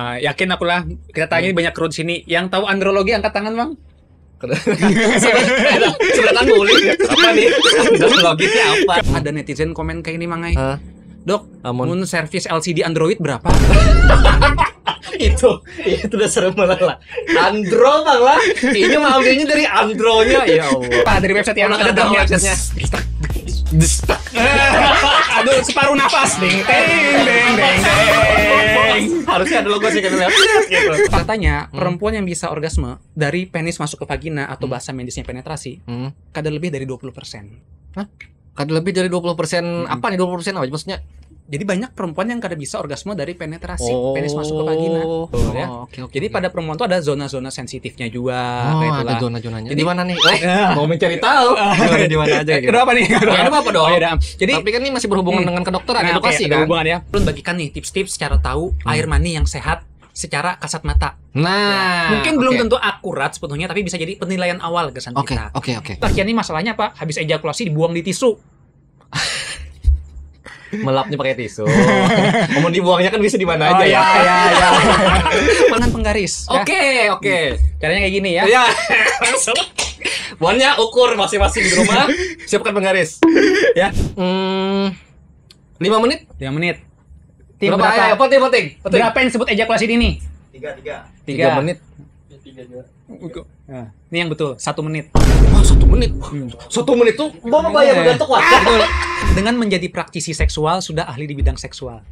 Yakin aku lah. Kita tanya banyak kru di sini. Yang tahu andrologi angkat tangan, Bang. Sebenarnya boleh. Apa nih? Androloginya apa? Ada netizen komen kayak ini, Mangai. Dok, Amun. mun servis LCD Android berapa? itu udah serem banget lah. Andro bang lah. Ini mah ambilnya dari Andronya. Ya Allah. Pak, dari website yang ada drumnya. websitenya. Aduh, separuh nafas. Ding, ding, ding, ding, ding. Harusnya ada logo sih kan gitu. Katanya perempuan yang bisa orgasme dari penis masuk ke vagina atau bahasa medisnya penetrasi, kadar lebih dari 20%. Hah? Kadar lebih dari 20%. Apa nih 20% apa maksudnya? Jadi banyak perempuan yang kada bisa orgasme dari penetrasi penis masuk ke vagina. Ya. Oke. Jadi pada perempuan tuh ada zona-zona sensitifnya juga. Ada zona-zonanya. Jadi Di mana nih? Mau mencari tahu. Di mana aja gitu. Kenapa nih? Ya, apa dong? Oh, ya, jadi tapi kan ini masih berhubungan dengan kedokteran, edukasi ada kan? hubungan ya. Belum bagikan nih tips-tips cara tahu air mani yang sehat secara kasat mata. Nah, Mungkin belum tentu akurat sebetulnya, tapi bisa jadi penilaian awal kesan kita. Oke. Bagian ini masalahnya apa? Habis ejakulasi dibuang di tisu. Melapnya pakai tisu. Mau dibuangnya kan bisa di mana aja ya. ya. Tangan penggaris. Oke. Caranya kayak gini ya. Ya, langsung. Buahnya ukur masing-masing di rumah. Siapkan penggaris. Ya. 5 menit. 5 menit. Tim Berapa? berapa? Ayo, poting. Berapa yang disebut ejakulasi dini? 3 menit. Nah, ini yang betul, 1 menit. Wah, 1 menit. 1 menit tuh bawa bayar bergantung waktu. Betul. Dengan menjadi praktisi seksual sudah ahli di bidang seksual.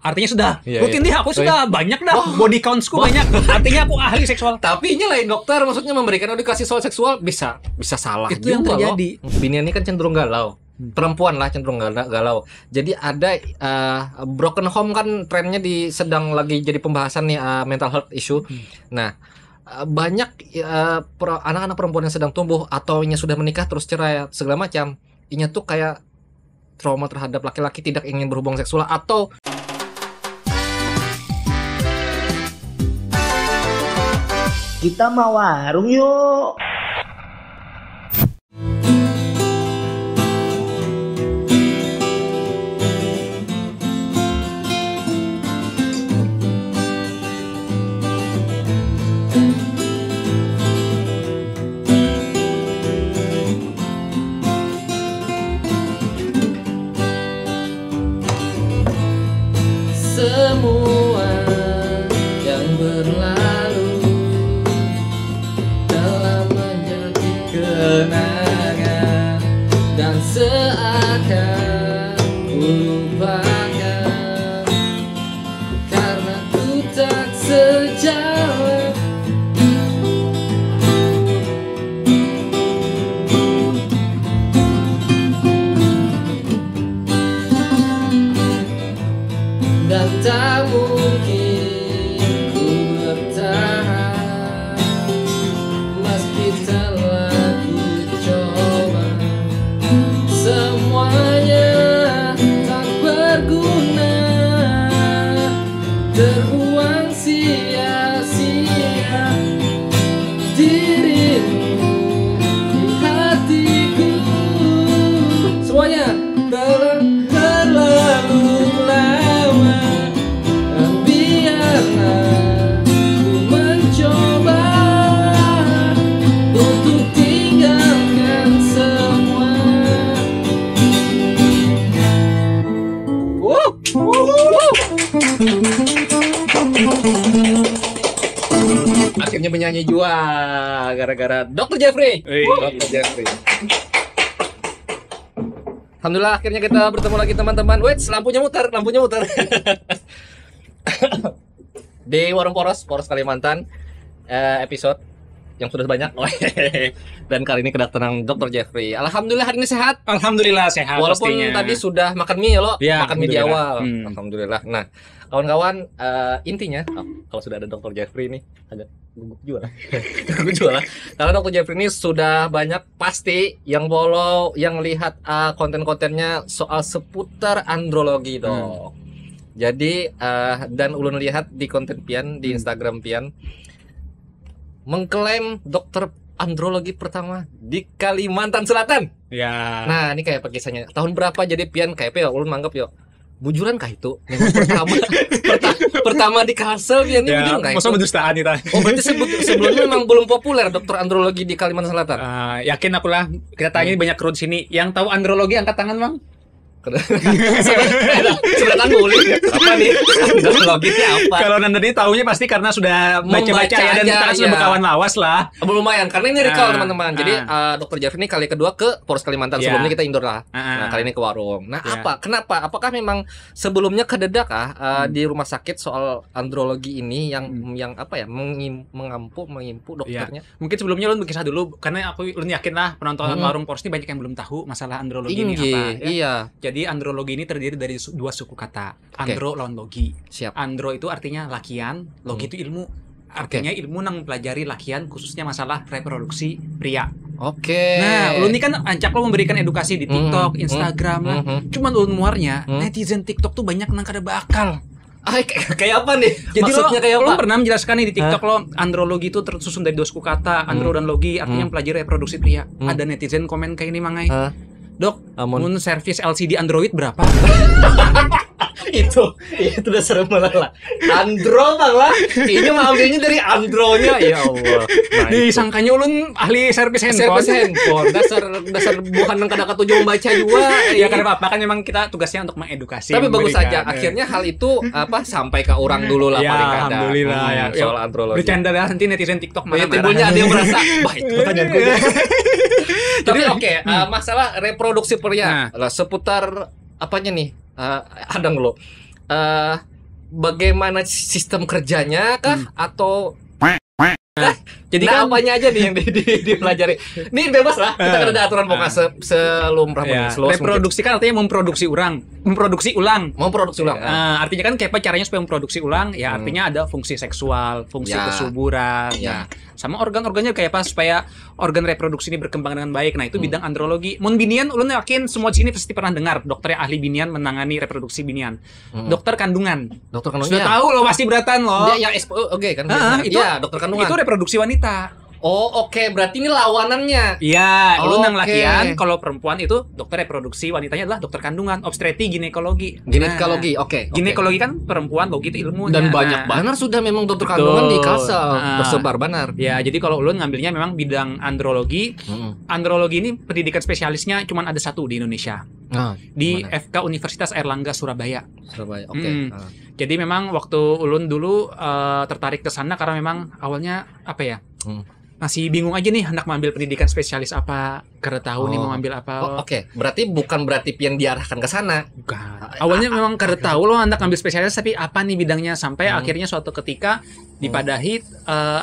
Artinya sudah rutin dia, aku sudah banyak dah body counts-ku banyak. Artinya aku ahli seksual. Tapi ini lain dokter, maksudnya memberikan edukasi soal seksual bisa salah. Itu yang juga terjadi. Loh. Binian ini kan cenderung galau. Perempuan lah cenderung galau. Jadi ada broken home kan trennya sedang lagi jadi pembahasan nih mental health issue. Nah, banyak anak-anak perempuan yang sedang tumbuh atau yang sudah menikah terus cerai segala macam, inya tuh kayak trauma terhadap laki-laki, tidak ingin berhubungan seksual atau kita mau warung yuk. semua yang berlalu telah menjadi kenangan dan seakan ku lupakan karena ku tak sejalan. Dan tak mungkin ku bertahan meski telah ku coba. Semuanya tak berguna, terbuang sia-sia dirimu di hatiku. Semuanya telah terlalu lama. Biarlah ku mencoba untuk tinggalkan semua. Akhirnya menyanyi juga gara-gara Dr. Jeffrey. Dr. Jeffrey. Alhamdulillah akhirnya kita bertemu lagi teman-teman. Wait, lampunya muter. Di Warung Poros Kalimantan, episode yang sudah banyak. Dan kali ini kedatangan Dr. Jeffrey. Alhamdulillah hari ini sehat. Alhamdulillah sehat. Walaupun pastinya. tadi sudah makan mie loh, Ya, makan mie di alhamdulillah. awal. Alhamdulillah. Nah, kawan-kawan, intinya kalau sudah ada Dr. Jeffrey ini agak gugup juga lah. Gugup juga lah. Karena Dr. Jeffrey ini sudah banyak pasti yang follow, yang lihat konten-kontennya soal seputar andrologi dong. Jadi dan ulun lihat di konten Pian di Instagram Pian mengklaim dokter andrologi pertama di Kalimantan Selatan. Ya. Nah, ini kayak kisahnya. Tahun berapa jadi Pian kayak ulun manggap yo. bujuran kah itu? Yang pertama di Kalsel dia ini bujuran kah itu? Masa berdustaan kita. Oh berarti sebelumnya memang belum populer dokter andrologi di Kalimantan Selatan. Yakin aku lah. Kita tanya banyak kru di sini. Yang tahu andrologi angkat tangan, Bang. Sudah tangguling apa nih androloginya apa? Kalau Nandani tahunya pasti karena sudah baca-baca ya dan kita sudah berkawan lawas lah. Lumayan karena ini recall teman-teman. Jadi Dokter Jafri ini kali kedua ke Polres Kalimantan. Sebelumnya kita indoor lah. Nah kali ini ke warung. Nah kenapa? Apakah memang sebelumnya kededak di rumah sakit soal andrologi ini yang apa ya mengimpu dokternya? Mungkin sebelumnya lu kisah dulu karena aku yakin lah penonton warung Polres ini banyak yang belum tahu masalah andrologi ini apa. Iya. Jadi andrologi ini terdiri dari dua suku kata, andro lawan logi. Siap. Andro itu artinya lakian, logi itu ilmu. Artinya ilmu yang mempelajari lakian khususnya masalah reproduksi pria. Nah, ulun ini kan ancak lo memberikan edukasi di TikTok, Instagram lah. Cuman ulun muarnya netizen TikTok tuh banyak nang kada bakal. Kayak apa nih? Jadi maksudnya kayak lo apa? pernah menjelaskan nih di TikTok lo andrologi itu tersusun dari dua suku kata, andro dan logi artinya mempelajari reproduksi pria. Ada netizen komen kayak ini mangai. Dok, mun servis LCD Android berapa? itu udah serem banget lah. Andro bang lah. Ini mah ambilnya dari andronya ya Allah. Disangkanya ulun ahli servis handphone. Dasar bukan yang kadang tujuh membaca juga. Ya karena apa kan memang kita tugasnya untuk mengedukasi. Tapi bagus saja. Akhirnya hal itu sampai ke orang dulu lah paling kada. Alhamdulillah ya. Soal andrologi. Bercanda lah nanti netizen TikTok mana timbulnya ada yang merasa, bah itu pertanyaan gue. Tapi masalah reproduksi pria lah seputar apanya nih? Ada nggak lo? Bagaimana sistem kerjanya kah atau jadi kan apanya aja nih yang dipelajari? Ini bebas lah, kita kan ada aturan pokoknya selumrah reproduksi kan artinya memproduksi ulang. Artinya kan kayak apa caranya supaya memproduksi ulang? Ya artinya ada fungsi seksual, fungsi kesuburan, sama organ-organnya kayak apa supaya organ reproduksi ini berkembang dengan baik. Nah itu bidang andrologi. Mun binian, ulun yakin semua di sini pasti pernah dengar dokter yang ahli binian menangani reproduksi binian. Dokter kandungan. Sudah tahu lo pasti beratan lo. Ya oke kan. Itu dokter kandungan. Itu reproduksi wanita. Oh oke, berarti ini lawanannya. Iya, lu nang lakian. Kalau perempuan itu dokter reproduksi, wanitanya adalah dokter kandungan, obstetri, ginekologi. Oke. Ginekologi kan perempuan, logi itu ilmunya. Dan banyak banget sudah memang dokter kandungan di Kalsel tersebar benar. Ya, jadi kalau ulun ngambilnya memang bidang andrologi. Andrologi ini pendidikan spesialisnya cuma ada satu di Indonesia. Di mana? FK Universitas Airlangga Surabaya. Oke. Jadi memang waktu ulun dulu tertarik ke sana karena memang awalnya apa ya? Masih bingung aja nih hendak mengambil pendidikan spesialis apa, karena tahu nih mau ambil apa. Oke. Berarti bukan berarti pian diarahkan ke sana. Bukan. Awalnya memang karena tahu lo hendak ambil spesialis tapi apa nih bidangnya sampai akhirnya suatu ketika dipadahi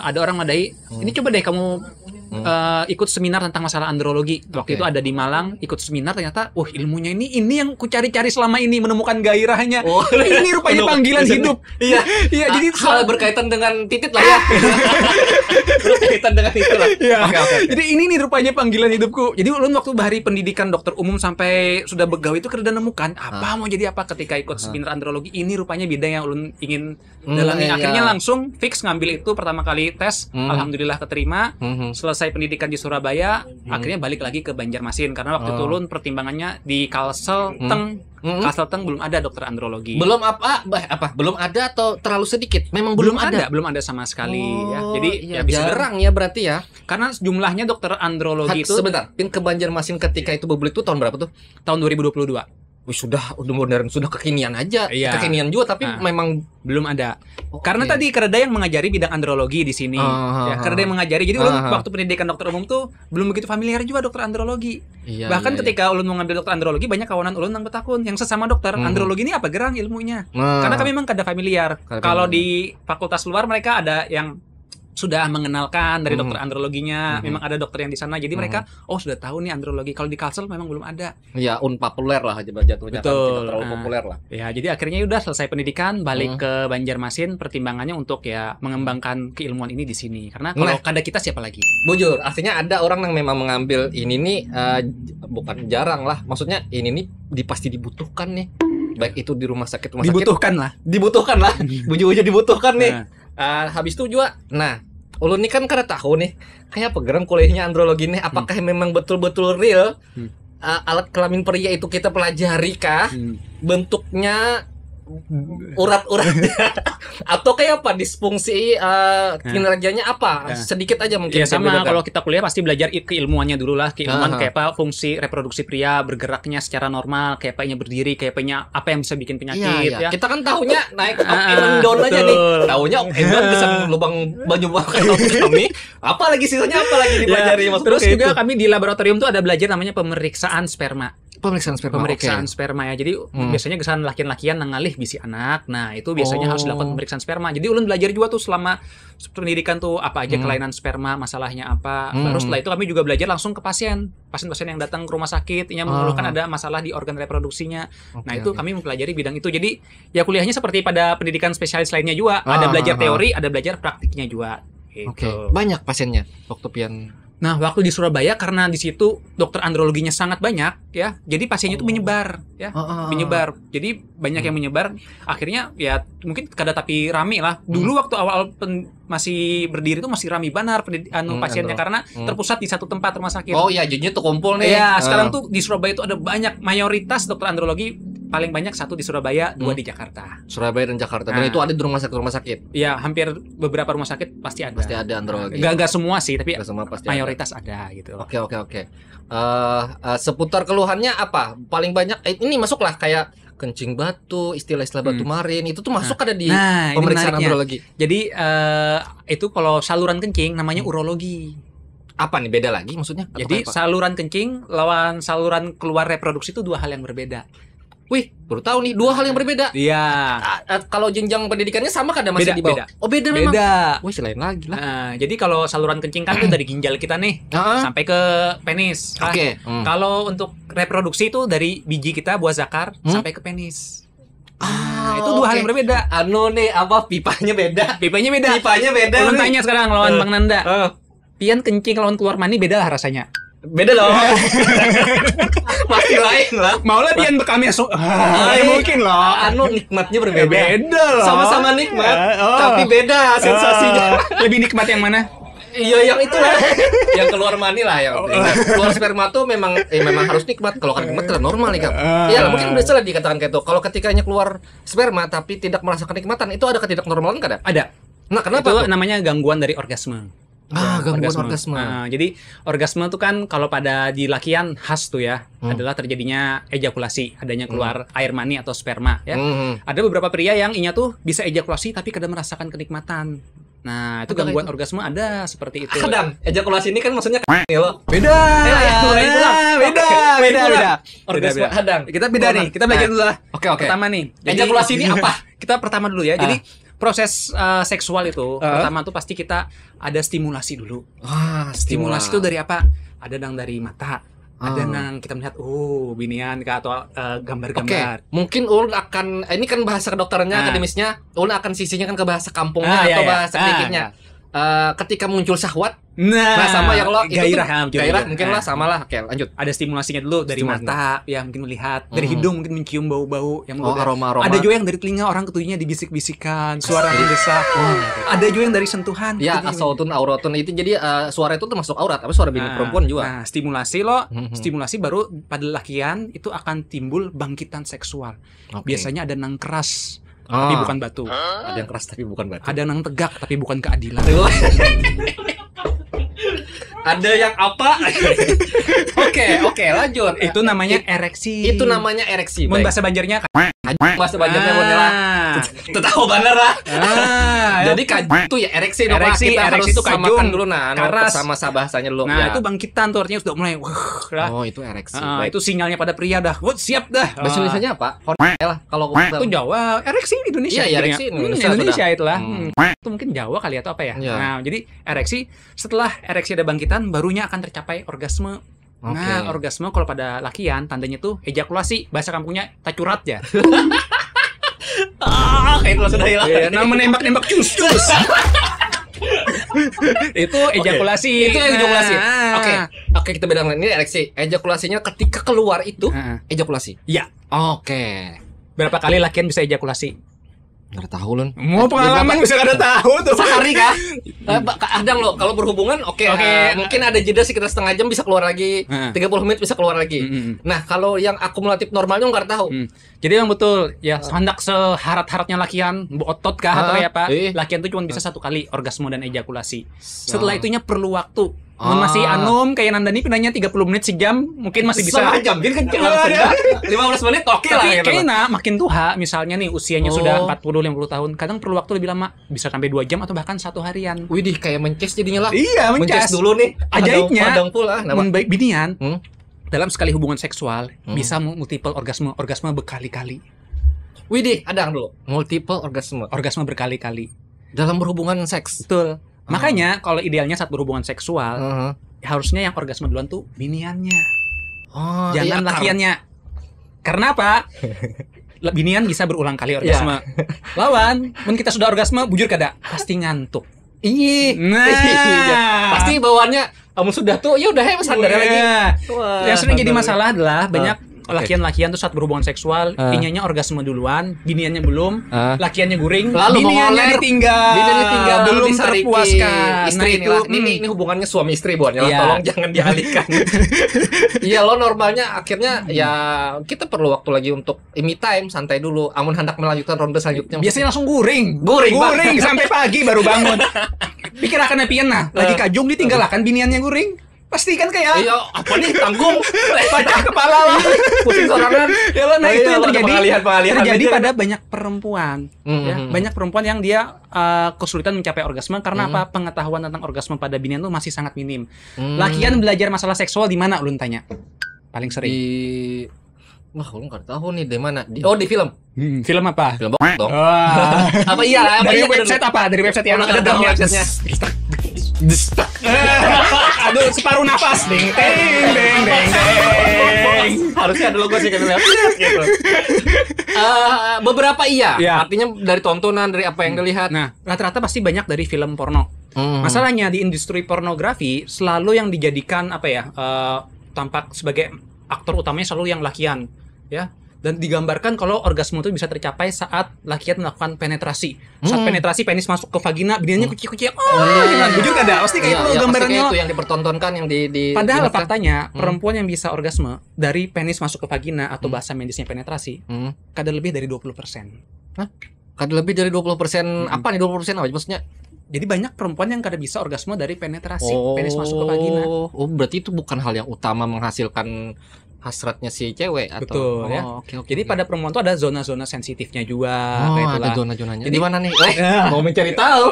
ada orang madahi, ini coba deh kamu ikut seminar tentang masalah andrologi. Waktu itu ada di Malang, ikut seminar ternyata ilmunya ini yang ku cari-cari selama ini, menemukan gairahnya. Ini rupanya panggilan hidup. Iya, jadi hal berkaitan dengan titit lah ya. Berkaitan dengan itu lah. Okay. Jadi ini nih rupanya panggilan hidupku. Jadi ulun waktu hari pendidikan dokter umum sampai sudah begawe itu kerja nemukan apa mau jadi apa ketika ikut seminar andrologi. Ini rupanya bidang yang ulun ingin dalami. Akhirnya langsung fix ngambil itu, pertama kali tes, alhamdulillah keterima. Selesai pendidikan di Surabaya, akhirnya balik lagi ke Banjarmasin karena waktu itu ulun pertimbangannya di Kalsel Teng belum ada dokter andrologi. Belum belum ada atau terlalu sedikit? Memang belum ada sama sekali ya. Jadi bisa jarang ya berarti ya. Karena jumlahnya dokter andrologi itu sebentar, pin ke Banjarmasin ketika itu bebelit itu tahun berapa tuh? Tahun 2022. Sudah modern, sudah kekinian aja. Kekinian juga tapi memang belum ada. Karena tadi kereda yang mengajari bidang andrologi di sini. Kereda yang mengajari. Jadi ulun waktu pendidikan dokter umum tuh belum begitu familiar juga dokter andrologi. Bahkan ketika ulun mau ngambil dokter andrologi, banyak kawanan ulun yang bertakun yang sesama dokter andrologi ini apa gerang ilmunya. Karena kami memang kada familiar. Kalau di fakultas luar mereka ada yang sudah mengenalkan dari dokter androloginya, memang ada dokter yang di sana, jadi mereka sudah tahu nih andrologi. Kalau di Kalsel memang belum ada. Ya unpopuler lah jatuhnya, kan tidak terlalu populer lah. Ya jadi akhirnya udah selesai pendidikan, balik ke Banjarmasin, pertimbangannya untuk ya mengembangkan keilmuan ini di sini. Karena kalau kada kita siapa lagi? Bujur, artinya ada orang yang memang mengambil ini nih bukan jarang lah, maksudnya ini nih pasti dibutuhkan nih. Baik itu di rumah sakit dibutuhkan lah. Bujur dibutuhkan nih. Habis itu juga, ulun ini kan kada tahu nih kayak apa geram kuliahnya andrologi nih, apakah memang betul-betul real alat kelamin pria itu kita pelajari kah? Bentuknya urat-uratnya atau kayak apa disfungsi kinerjanya apa sedikit aja mungkin ya sama kalau kita kuliah pasti belajar keilmuannya dulu lah keilmuan kayak apa fungsi reproduksi pria bergeraknya secara normal kayak apanya berdiri kayak apanya apa yang bisa bikin penyakit ya kita kan tahunya naik up and down aja nih tahunya up and down bisa lubang baju kami apa lagi sisanya apa lagi dipelajari terus juga kami di laboratorium tuh ada belajar namanya pemeriksaan sperma sperma ya. Jadi biasanya kesan laki-lakian ngalih bisi anak. Nah, itu biasanya harus dilakukan pemeriksaan sperma. Jadi ulun belajar juga tuh selama pendidikan tuh apa aja kelainan sperma, masalahnya apa. Baru setelah itu kami juga belajar langsung ke pasien-pasien yang datang ke rumah sakit yang mengeluhkan ada masalah di organ reproduksinya. Nah, itu kami mempelajari bidang itu. Jadi ya kuliahnya seperti pada pendidikan spesialis lainnya juga. Ada belajar teori, ada belajar praktiknya juga. Gitu. Banyak pasiennya waktu Pian. Nah, waktu di Surabaya karena di situ dokter androloginya sangat banyak ya. Jadi pasiennya itu menyebar ya. Menyebar. Jadi banyak yang menyebar. Akhirnya ya mungkin kada tapi rame lah. Dulu waktu awal masih berdiri itu masih rame banar pasiennya karena terpusat di satu tempat rumah sakit. Oh iya, jadinya tuh kumpul nih. Iya, sekarang tuh di Surabaya itu ada banyak mayoritas dokter andrologi paling banyak satu di Surabaya, 2 di Jakarta. Surabaya dan Jakarta. Dan itu ada di rumah sakit. Iya, hampir beberapa rumah sakit pasti ada. Pasti ada andrologi. Gak semua sih, tapi semua pasti mayoritas ada gitu. Oke. Seputar keluhannya apa? Paling banyak ini masuklah kayak kencing batu, istilah-istilah batu marin itu tuh masuk ada di pemeriksaan andrologi. Jadi itu kalau saluran kencing namanya urologi. Apa nih beda lagi maksudnya? Jadi saluran kencing lawan saluran keluar reproduksi itu 2 hal yang berbeda. Wih, baru tahu nih 2 hal yang berbeda. Iya. Kalau jenjang pendidikannya sama kada masih di bawah? Beda. Oh, beda memang. Wih, lain lagi lah. Jadi kalau saluran kencing kan itu dari ginjal kita nih sampai ke penis. Oke. Kalau untuk reproduksi itu dari biji kita buah zakar sampai ke penis. Itu 2 hal yang berbeda. Nih apa pipanya beda? Pipanya beda. Ulun tanya sekarang lawan Bang Nanda. Pian kencing lawan keluar mani beda lah rasanya. Beda loh. Pasti lain lah. Maulah pian bekamnya mungkin loh. Nikmatnya berbeda. Beda loh. Sama-sama nikmat, tapi beda sensasinya. Lebih nikmat yang mana? Iya, yang itulah. Yang keluar mani lah yang keluar sperma tuh memang harus nikmat. Kalau kan nikmat tidak normal nih, Kak. Iya, mungkin udah salah dikatakan kayak itu. Kalau ketikanya keluar sperma tapi tidak merasakan kenikmatan, itu ada ketidaknormalan enggak ada? Ada. Nah, kenapa? Itu namanya gangguan dari orgasme. Gangguan orgasme. Jadi orgasme itu kan kalau pada di lakian khas tuh ya adalah terjadinya ejakulasi, adanya keluar air mani atau sperma ya. Ada beberapa pria yang inya tuh bisa ejakulasi tapi kada merasakan kenikmatan. Nah, itu gangguan orgasme ada seperti itu. Kadang ejakulasi ini kan maksudnya lo. Beda. Beda. Orgasme hadang. Kita beda nih. Kita belajar dulu lah. Oke. Pertama nih. Ejakulasi ini apa? Kita pertama dulu ya. Jadi proses seksual itu pertama tuh pasti kita ada stimulasi dulu. Stimulasi itu dari apa? Ada yang dari mata, ada yang kita melihat binian kah atau gambar-gambar. Mungkin ulun akan ini kan bahasa kedokterannya akademisnya, ulun akan sisinya kan ke bahasa kampungnya atau bahasa kliniknya. Ketika muncul syahwat, sama yang lo gairah mungkin lah sama lah. Oke, lanjut. Ada stimulasinya dulu dari mata, ya mungkin melihat, dari hidung mungkin mencium bau-bau yang aroma. Ada juga yang dari telinga orang ketujuhnya dibisik-bisikan, suara mendesak. Ada juga yang dari sentuhan. Ya, asautun auratun itu jadi suara itu termasuk aurat, tapi suara bini perempuan juga. Nah, stimulasi baru pada lakian itu akan timbul bangkitan seksual. Biasanya ada nang keras. Tapi bukan batu. Ada yang keras tapi bukan batu. Ada nang tegak tapi bukan keadilan. Ada yang apa? Oke, lanjut. Itu namanya ereksi. Mun bahasa Banjarnya bahasa Banjarnya lah. Tahu bener lah. Jadi kaju itu ya ereksi dong. Kita harus itu samakan dulu keras sama bahasanya dulu. Nah, itu bangkitan tuh artinya sudah mulai itu ereksi. Itu sinyalnya pada pria dah. Siap dah. Bahasa Indonesianya apa? Lah kalau itu Jawa, ereksi Indonesia. Iya, ereksi Indonesia itulah. Itu mungkin Jawa kali atau apa ya. Nah, jadi ereksi setelah ereksi ada bangkitan barunya akan tercapai orgasme. Nah, orgasme kalau pada lakian tandanya tuh ejakulasi, bahasa kampungnya tacurat ya. Kayak itu sudah hilang. Nah, menembak-nembak cus. Itu ejakulasi. Oke, kita bedakan ini ereksi. Ejakulasinya ketika keluar itu ejakulasi. Iya. Oke. Berapa kali lakian bisa ejakulasi? Nggak tahu lun. Mau pengalaman bisa kada tahu tuh. Sehari kah? Kadang loh kalau berhubungan mungkin ada jeda sekitar setengah jam bisa keluar lagi, 30 menit bisa keluar lagi. Nah, kalau yang akumulatif normalnya nggak tahu. Jadi yang betul ya, hendak seharat-haratnya lakian, otot kah atau kayak apa? Lakian tuh cuma bisa 1 kali orgasme dan ejakulasi. Setelah itunya perlu waktu. Masih anum kayak Nandani pinanya 30 menit sejam mungkin masih bisa. Setengah jam kan langsung 15 menit oke lah gitu. Kayaknya makin tua misalnya nih usianya sudah 40-50 tahun, kadang perlu waktu lebih lama, bisa sampai 2 jam atau bahkan 1 harian. Widih, kayak mences jadinya lah. Iya, mences dulu nih. Ajaibnya Padang pula baik binian. Dalam sekali hubungan seksual bisa multiple orgasme berkali-kali. Widih, ada dulu. Multiple orgasme berkali-kali dalam berhubungan seks. Betul. Makanya kalau idealnya saat berhubungan seksual harusnya yang orgasme duluan tuh biniannya. Jangan lakiannya. Karena apa? Binian bisa berulang kali orgasme. Lawan, mun kita sudah orgasme bujur kada pasti ngantuk. Pasti bawaannya kamu sudah tuh ya udah sadar lagi. Yang sering jadi masalah adalah banyak lakian-lakian tuh saat berhubungan seksual inyanya orgasme duluan, biniannya belum, lakiannya guring, lalu biniannya ditinggal, belum terpuaskan. Istri ini hubungannya suami istri buatnya tolong jangan dialihkan. Iya, lo normalnya akhirnya ya kita perlu waktu lagi untuk me time, santai dulu. Amun hendak melanjutkan ronde selanjutnya biasanya langsung guring sampai pagi baru bangun. Pikir akan nepian lagi kajung ditinggalkan biniannya guring. Pasti kan kayak iya, apa nih tanggung pecah kepala lah, pusing sorangan. Nah itu yang terjadi pengalihan pada banyak perempuan. Banyak perempuan yang dia kesulitan mencapai orgasme karena apa? Pengetahuan tentang orgasme pada binian tuh masih sangat minim. Lakian belajar masalah seksual di mana ulun tanya? Paling sering wah, aku nggak tahu nih di mana. Di film. Film apa? Film dong. Apa iya? Dari website apa? Dari website yang ada dalamnya. Aduh, separuh nafas. Ding ding ding ding ding. Harusnya ada logo sih kan gitu. Beberapa artinya dari tontonan, dari apa yang dilihat. Nah, rata-rata pasti banyak dari film porno. Masalahnya di industri pornografi selalu yang dijadikan tampak sebagai aktor utamanya selalu yang lakian, ya. Dan digambarkan kalau orgasme itu bisa tercapai saat lakian melakukan penetrasi. Saat penetrasi penis masuk ke vagina, biniannya kuci-kuci. Jujur kada? Pasti kayak itu gambarannya. Itu yang dipertontonkan yang di Padahal faktanya perempuan yang bisa orgasme dari penis masuk ke vagina atau bahasa medisnya penetrasi, kada lebih dari 20%. Hah? Kada lebih dari 20%? Apa nih 20% apa maksudnya? Jadi banyak perempuan yang kada bisa orgasme dari penetrasi, penis masuk ke vagina. Oh, berarti itu bukan hal yang utama menghasilkan hasratnya si cewek atau betul ya. Jadi pada perempuan itu ada zona-zona sensitifnya juga. Ada zona-zonanya. Di mana nih? Mau mencari tahu.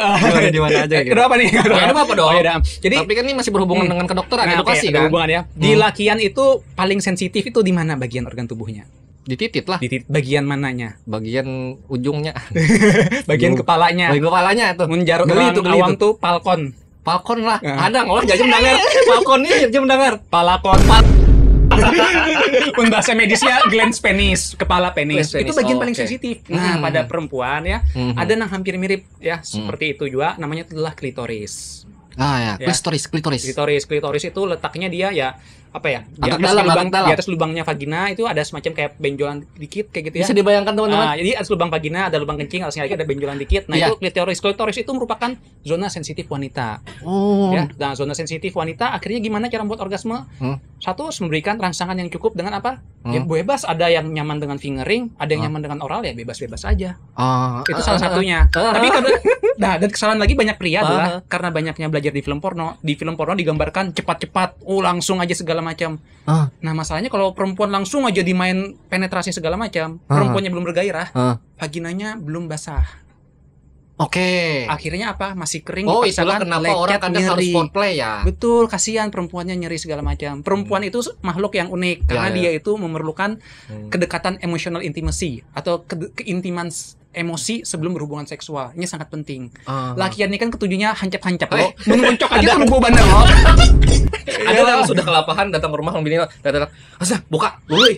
Di mana aja gitu. Kenapa nih? Kenapa apa dong? Jadi tapi kan ini masih berhubungan dengan kedokteran, edukasi kan. Hubungan ya. Di lakian itu paling sensitif itu di mana bagian organ tubuhnya? Di titit lah. Di titit bagian mananya? Bagian ujungnya. Bagian kepalanya. Bagian kepalanya tuh. Menjaruk awam tuh palkon. Palkon lah. Ada nggak jam dengar. Palkon ini jam dengar. Palakon. Bahasa medisnya glands penis, kepala penis. Itu bagian paling sensitif. Nah, pada perempuan ya, ada yang hampir mirip ya, seperti itu juga, namanya adalah klitoris. Klitoris itu letaknya dia ya apa ya? Di atas lubangnya vagina itu ada semacam kayak benjolan dikit kayak gitu ya. Bisa dibayangkan teman-teman. Jadi atas lubang vagina ada lubang kencing, atasnya lagi ada benjolan dikit. Nah, itu klitoris. Klitoris itu merupakan zona sensitif wanita. Ya, nah zona sensitif wanita akhirnya gimana cara membuat orgasme? Satu, memberikan rangsangan yang cukup dengan apa? Ya bebas, ada yang nyaman dengan fingering, ada yang nyaman dengan oral, ya bebas-bebas aja. Itu salah satunya. Tapi dan kesalahan lagi banyak pria adalah karena banyaknya belajar di film porno. Di film porno digambarkan cepat-cepat, langsung aja segala macam. Nah, masalahnya kalau perempuan langsung aja dimain penetrasi segala macam, perempuannya belum bergairah, vaginanya belum basah. Akhirnya apa? Masih kering. Itulah kenapa orang kadang harus foreplay ya. Betul, kasihan perempuannya nyeri segala macam. Perempuan itu makhluk yang unik karena dia itu memerlukan kedekatan emotional intimacy atau keintiman emosi sebelum berhubungan seksual. Ini sangat penting. Lakian ini kan ketujuhnya hancap-hancap loh. Mengoncok aja tuh bener loh. Ada yang sudah kelapahan datang ke rumah bini datang, "Asa, buka dulu."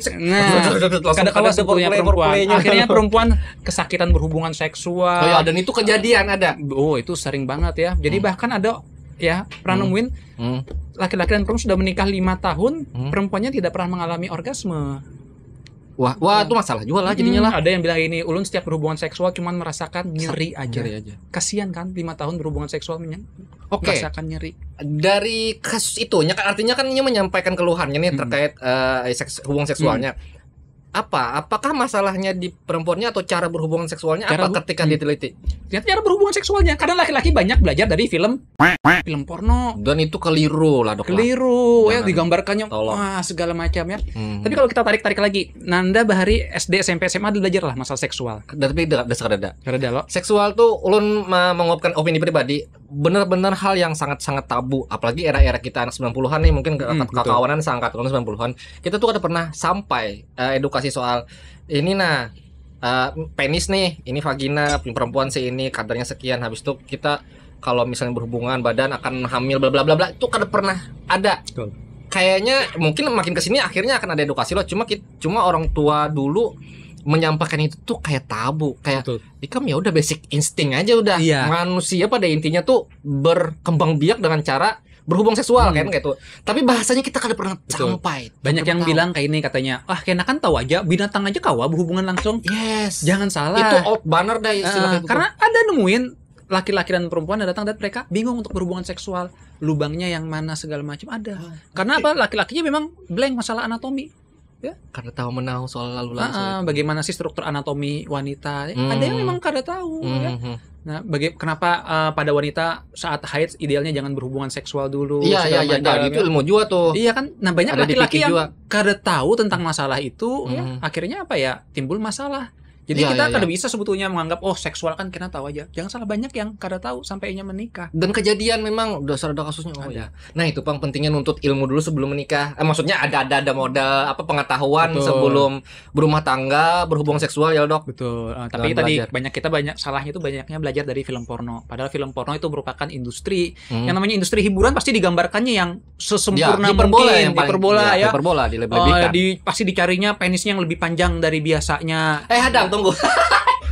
Kadang kala sebetulnya perempuan. Akhirnya perempuan kesakitan berhubungan seksual. Dan itu kejadian ada. Itu sering banget ya. Jadi bahkan ada ya pernah nemuin laki-laki dan perempuan sudah menikah 5 tahun, perempuannya tidak pernah mengalami orgasme. Wah itu masalah juga lah jadinya lah. Ada yang bilang ini, ulun setiap berhubungan seksual cuman merasakan nyeri aja. Kasihan kan 5 tahun berhubungan seksual merasakan nyeri. Dari kasus itu artinya kan ini menyampaikan keluhannya nih terkait hubungan seksualnya. Apakah masalahnya di perempuannya atau cara berhubungan seksualnya ketika diteliti? Ternyata cara berhubungan seksualnya, karena laki-laki banyak belajar dari film porno. Dan itu keliru lah dok. Keliru ya, digambarkannya segala macam ya. Tapi kalau kita tarik lagi, Nanda Bahari SD SMP SMA belajar lah masalah seksual. Tapi dasar kada lo. Seksual tuh ulun mengungkapkan opini pribadi, benar-benar hal yang sangat-sangat tabu. Apalagi era-era kita anak 90-an nih, mungkin kawanan seangkatan 90-an. Kita tuh kada pernah sampai edukasi soal ini penis nih, ini vagina perempuan sih, ini kadarnya sekian, habis itu kita kalau misalnya berhubungan badan akan hamil bla bla bla bla, itu kan pernah ada. Betul. Kayaknya mungkin makin kesini akhirnya akan ada edukasi loh, cuma orang tua dulu menyampaikan itu tuh kayak tabu, kayak ikam ya udah basic insting aja udah. Manusia pada intinya tuh berkembang biak dengan cara berhubung seksual kan gitu. Tapi bahasanya kita kada pernah sampai. Banyak yang bilang kayak ini katanya, kenakan tahu aja, binatang aja kawa berhubungan langsung. Yes. Jangan salah. Itu out banner dah istilah itu. Karena ada nemuin laki-laki dan perempuan datang dan mereka bingung untuk berhubungan seksual. Lubangnya yang mana segala macam ada. Karena apa? Laki-lakinya memang blank masalah anatomi. Ya, karena tahu menahu soal lalu langsung. Bagaimana sih struktur anatomi wanita? Ada yang memang kada tahu. Ya. Nah, kenapa pada wanita saat haid idealnya jangan berhubungan seksual dulu? Iya. Itu ilmu juga tuh. Iya kan. Nah, banyak laki-laki yang kada tahu tentang masalah itu. Ya, akhirnya apa ya? Timbul masalah. Jadi kita kada bisa sebetulnya menganggap seksual kan kena tahu aja. Jangan salah, banyak yang kada tahu sampainya menikah. Dan kejadian memang udah ada kasusnya. Ya. Nah, itu pentingnya nuntut ilmu dulu sebelum menikah. Maksudnya ada modal pengetahuan sebelum berumah tangga, berhubungan seksual ya, Dok. Betul. Tapi tadi banyak salahnya itu banyaknya belajar dari film porno. Padahal film porno itu merupakan industri. Yang namanya industri hiburan pasti digambarkannya yang sesempurna mungkin, hiperbola, dilebih-lebihkan. Pasti dicarinya penisnya yang lebih panjang dari biasanya. Tunggu.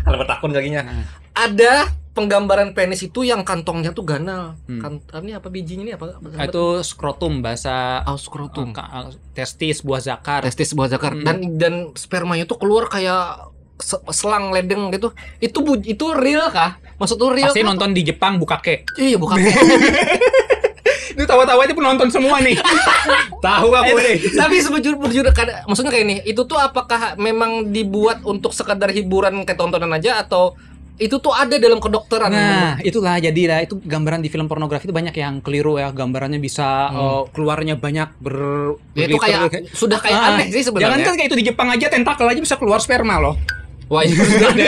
Kalau bertakun kakinya. Ada penggambaran penis itu yang kantongnya tuh ganal. Ini apa bijinya ini apa? Itu skrotum bahasa skrotum. Testis buah zakar. Dan spermanya tuh keluar kayak selang ledeng gitu. Itu real kah? Maksud tuh real? Pasti nonton di Jepang bukake. Iya, bukake. Itu tawa-tawa aja penonton semua nih. Tahu aku nih. Tapi sebujur maksudnya kayak ini, itu tuh apakah memang dibuat untuk sekadar hiburan kayak tontonan aja atau itu tuh ada dalam kedokteran? Nah, itulah jadilah itu gambaran di film pornografi itu banyak yang keliru ya. Gambarannya bisa keluarnya banyak itu kayak sudah kayak aneh sih sebenarnya. Jangan kan kayak itu di Jepang aja tentakel aja bisa keluar sperma loh. Wah, itu sudah ada.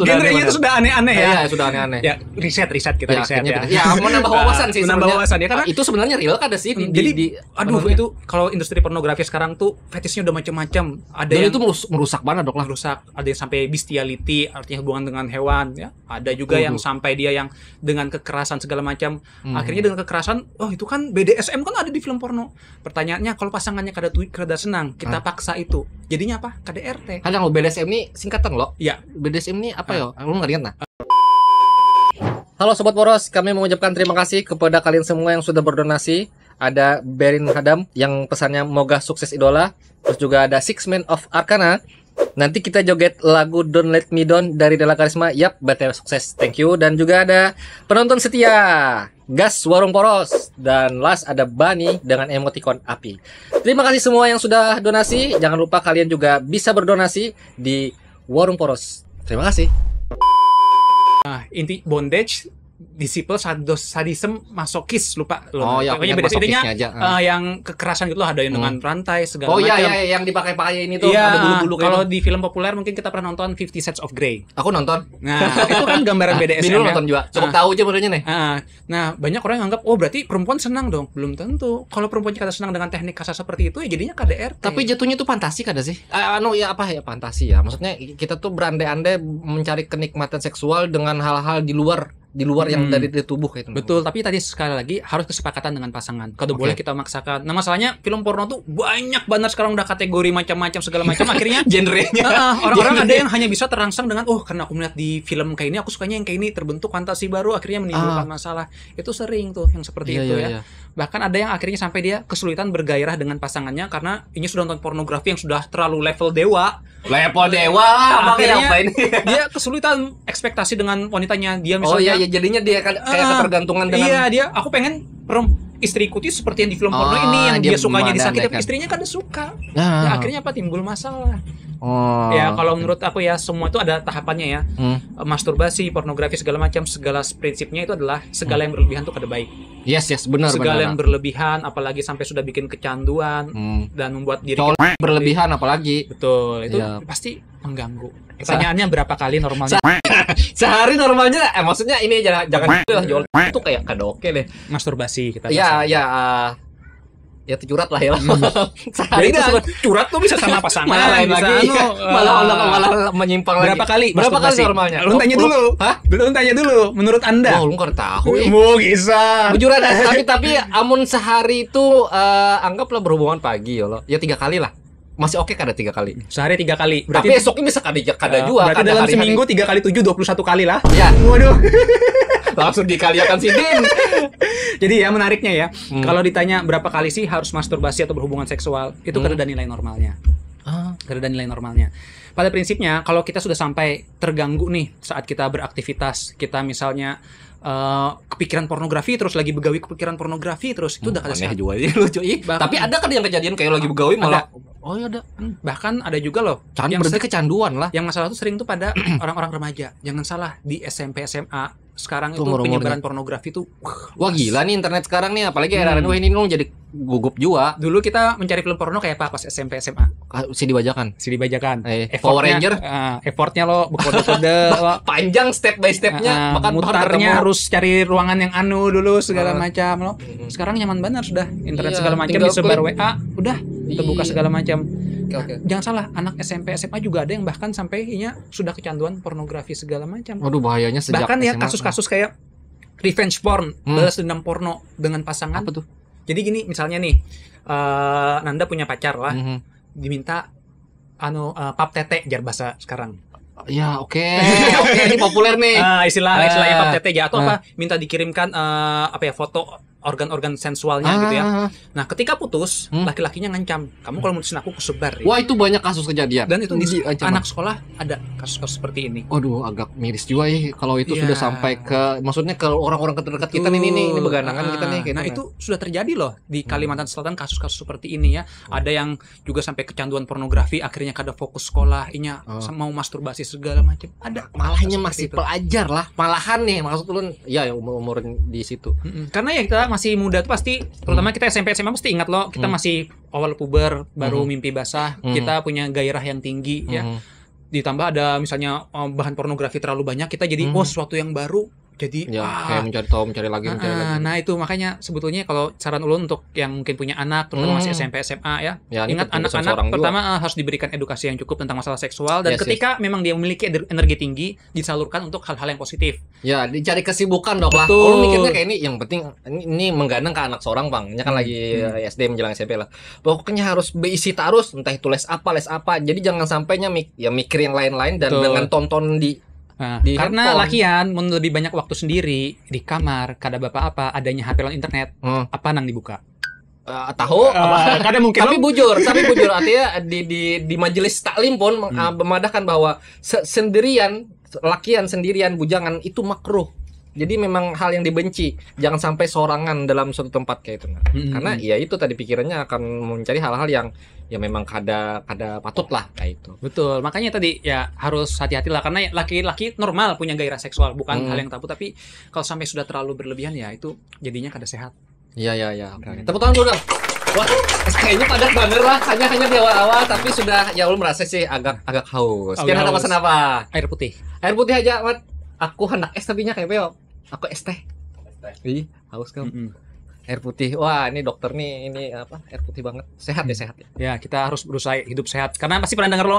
Genrenya itu sudah aneh-aneh ya. Sudah aneh-aneh. Ya, riset kita riset ya. Ya, menambah wawasan sih sebenarnya. Menambah wawasan ya, karena itu sebenarnya real kan ada sih itu kalau industri pornografi sekarang tuh fetishnya udah macam-macam. Ada yang itu merusak banget, Dok lah. Merusak, ada yang sampai bestiality, artinya hubungan dengan hewan ya. Ada juga yang sampai dia yang dengan kekerasan segala macam. Akhirnya dengan kekerasan, itu kan BDSM kan ada di film porno. Pertanyaannya kalau pasangannya kada senang, kita paksa itu. Jadinya apa? KDRT. Kadang BDSM ini singkatan loh. Ya, BDSM ini apa ya? Lu nggak ingat Halo Sobat Poros, kami mengucapkan terima kasih kepada kalian semua yang sudah berdonasi. Ada Berin Hadam yang pesannya moga sukses idola. Terus juga ada Six Men of Arcana. Nanti kita joget lagu Don't Let Me Down dari Della Karisma. Yap, BTW sukses. Thank you. Dan juga ada penonton setia Gas Warung Poros. Dan last ada Bani dengan emoticon api. Terima kasih semua yang sudah donasi. Jangan lupa kalian juga bisa berdonasi di Warung Poros. Terima kasih. Inti bondage, disciple, sadism, masokis, lupa loh. Pokoknya beda intinya yang kekerasan gitu loh, ada yang dengan rantai segala macam. Yang dipakai-pakai ini tuh ada bulu-bulu. Kalau di film populer mungkin kita pernah nonton 50 Shades of Grey. Aku nonton. Nah, itu kan gambaran BDSM ya. Nonton juga. Cukup tahu aja modelnya nih. Nah, banyak orang yang anggap berarti perempuan senang dong. Belum tentu. Kalau perempuan kata senang dengan teknik kasar seperti itu ya jadinya KDRT. Tapi jatuhnya itu fantasi kada sih? Fantasi ya. Maksudnya kita tuh berandai-andai mencari kenikmatan seksual dengan hal-hal di luar di luar yang dari tubuh kayak itu. Betul, tapi tadi sekali lagi harus kesepakatan dengan pasangan. Kalau boleh kita maksakan. Nah, masalahnya film porno tuh banyak banget sekarang udah kategori macam-macam segala macam akhirnya genrenya. Orang-orang ada yang hanya bisa terangsang dengan karena aku melihat di film kayak ini aku sukanya yang kayak ini, terbentuk fantasi baru akhirnya menimbulkan masalah. Itu sering tuh yang seperti itu ya. Bahkan ada yang akhirnya sampai dia kesulitan bergairah dengan pasangannya karena ini sudah nonton pornografi yang sudah terlalu level dewa. Akhirnya dia kesulitan ekspektasi dengan wanitanya. Dia misalnya jadinya dia kayak ketergantungan dengan aku pengen istriku tuh seperti yang di film porno ini yang dia sukanya disakiti tapi istrinya kan suka. Ya, akhirnya timbul masalah. Ya kalau menurut aku ya semua itu ada tahapannya ya. Masturbasi, pornografi segala macam, segala prinsipnya itu adalah segala yang berlebihan itu kada baik. Yes, benar. Segala yang berlebihan, apalagi sampai sudah bikin kecanduan dan membuat diri kita berlebihan apalagi. Betul, itu pasti mengganggu. Pertanyaannya berapa kali normalnya? Sehari normalnya, maksudnya ini jangan jual itu kayak karaoke deh. Masturbasi kita. Ya curhat lah ya. Sehari curhat tuh bisa sama pasangan malah lain lagi. Malah menyimpang lagi. Berapa kali normalnya? Lu tanya dulu. Hah? Belum tanya dulu. Menurut Anda? Lu enggak tahu. Bisa. Bujuran tapi amun sehari itu anggaplah berhubungan pagi ya lo. Ya 3 kali lah. Masih oke kada 3 kali. Sehari 3 kali. Berarti tapi esoknya bisa kada juga. Berarti dalam seminggu 3 kali 7 21 kali lah. Ya. Waduh. Langsung dikaliakan si Din. Jadi ya menariknya ya, kalau ditanya berapa kali sih harus masturbasi atau berhubungan seksual, itu kada ada nilai normalnya. Kada ada nilai normalnya. Pada prinsipnya kalau kita sudah sampai terganggu nih saat kita beraktivitas, kita misalnya kepikiran pornografi terus lagi begawi kepikiran pornografi terus itu udah kada sehat. Lucu. Tapi ada kan yang kejadian kayak lagi begawi malah iya ada. Bahkan ada juga loh yang berarti kecanduan lah. Yang masalah tuh sering tuh pada orang-orang remaja. Jangan salah, di SMP SMA sekarang itu penyebaran pornografi tuh wah gila nih internet sekarang nih, apalagi era ini jadi gugup juga. Dulu kita mencari film porno kayak apa pas SMP SMA? CD bajakan. Power Ranger. Effortnya lo berkode-kode panjang step by stepnya, mutarnya harus cari ruangan yang dulu segala macam lo. Sekarang nyaman banget sudah, internet segala macam disebar WA, udah terbuka segala macam. Jangan salah, anak SMP SMA juga ada yang bahkan sampainya sudah kecanduan pornografi segala macam. Waduh, bahayanya sejak bahkan ya kasus-kasus kayak revenge porn, balas dendam porno dengan pasangan. Apa tuh? Jadi gini misalnya nih, Nanda punya pacar lah, diminta pap tete jar bahasa sekarang. Ya oke, ini populer nih. Istilahnya pap tete ya atau minta dikirimkan foto organ-organ sensualnya gitu ya. Nah, ketika putus, laki-lakinya ngancam, kamu kalau mutusin aku kusebar. Wah, itu banyak kasus kejadian. Dan itu di anak sekolah ada kasus-kasus seperti ini. Waduh, agak miris juga ya kalau itu sudah sampai ke, maksudnya ke orang-orang terdekat kita nih beganangan kita nih. Nah, itu sudah terjadi loh di Kalimantan Selatan, kasus-kasus seperti ini ya. Ada yang juga sampai kecanduan pornografi, akhirnya kada fokus sekolah, mau masturbasi segala macam. Ada. Malahnya masih pelajar lah. Malahan nih, maksud lu ya umur di situ. Karena ya kita masih muda tuh pasti, terutama kita SMP SMA pasti ingat loh, kita masih awal puber, baru mimpi basah, kita punya gairah yang tinggi ya. Ditambah ada misalnya bahan pornografi terlalu banyak, kita jadi sesuatu yang baru. Jadi kayak mencari lagi. Nah itu makanya sebetulnya kalau saran ulun untuk yang mungkin punya anak terutama masih SMP SMA ya ingat anak-anak pertama harus diberikan edukasi yang cukup tentang masalah seksual dan ketika memang dia memiliki energi tinggi disalurkan untuk hal-hal yang positif. Ya dicari kesibukan dok lah. Kalau mikirnya kayak ini yang penting ini menggandeng ke anak seorang bang, ini kan lagi SD menjelang SMP lah. Pokoknya harus berisi terus, entah itu les apa. Jadi jangan sampainya mikir yang lain-lain dan dengan tonton karena lakian lebih banyak waktu sendiri di kamar, kada apa adanya HP lawan internet, apa nang dibuka? Tahu kadang mungkin tapi bujur artinya di majelis taklim pun memadahkan bahwa lakian sendirian bujangan itu makruh. Jadi memang hal yang dibenci. Jangan sampai sorangan dalam suatu tempat kayak itu. Karena ya itu tadi pikirannya akan mencari hal-hal yang ya memang kada patut lah kayak itu. Betul. Makanya tadi ya harus hati-hati lah karena laki-laki normal punya gairah seksual, bukan hal yang tabu, tapi kalau sampai sudah terlalu berlebihan ya itu jadinya kada sehat. Iya. Oke. Tepuk tangan dulu dong. Wah, kayaknya padat banget lah. Hanya di awal-awal tapi sudah ya lu merasa sih agak haus. Kira ada pesan apa? Air putih. Air putih aja, Mat. Aku hendak es tapinya kayak peo. Aku es teh. Ih, haus kamu. Air putih. Wah, ini dokter nih, ini apa? Air putih banget. Sehat ya. Ya, kita harus berusaha hidup sehat. Karena pasti pernah dengar lo,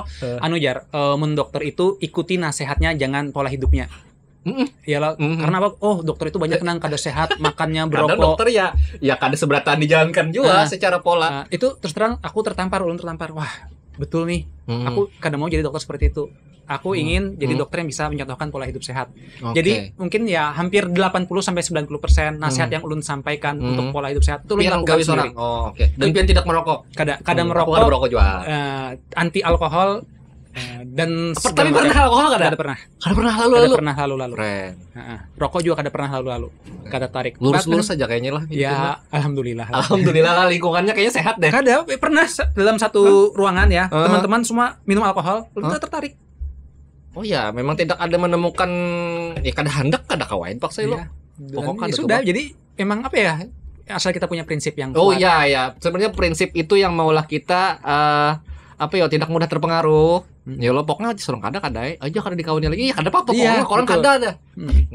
Jar, dokter itu ikuti nasihatnya, jangan pola hidupnya. Iyalah, karena apa? Oh, dokter itu banyak nang kada sehat, makannya Karena berokok. dokter ya kada seberatan dijalankan juga secara pola. Itu terus terang aku ulun tertampar. Wah, betul nih. Aku kada mau jadi dokter seperti itu. Aku ingin jadi dokter yang bisa mencontohkan pola hidup sehat. Jadi mungkin ya hampir 80-90% nasihat yang ulun sampaikan untuk pola hidup sehat itu ulun lakukan sendiri. Oh, oke. Dan pian tidak merokok. Kada merokok. Aku kada merokok juga. Anti alkohol dan Tapi pernah alkohol kada? Kada pernah. Kada pernah lalu-lalu. Keren. Rokok juga kada pernah lalu-lalu. Kada tarik. Lurus-lurus saja kayaknya lah. Ya, alhamdulillah. Alhamdulillah lah, lingkungannya kayaknya sehat deh. Kada pernah dalam satu ruangan ya, teman-teman semua minum alkohol, belum tertarik. Oh ya, memang tidak ada menemukan ya kada hendak kada kawain paksa lo. Pokoknya sudah, jadi emang apa ya? Asal kita punya prinsip yang kuat. Oh iya ya, sebenarnya prinsip itu yang maulah kita tidak mudah terpengaruh. Ya lo pokoknya serong kada aja kada dikawini lagi. Iya kada apa-apa pokoknya orang kada ada.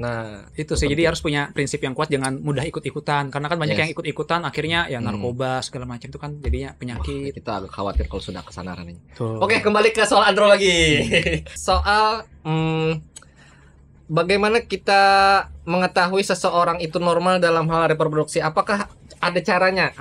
Nah, itu sih. Jadi harus punya prinsip yang kuat, jangan mudah ikut-ikutan. Karena kan banyak yang ikut-ikutan akhirnya ya narkoba segala macam itu kan jadinya penyakit. Kita agak khawatir kalau sudah kesana nih. Oke, kembali ke soal andrologi. Soal bagaimana kita mengetahui seseorang itu normal dalam hal reproduksi? Apakah ada caranya?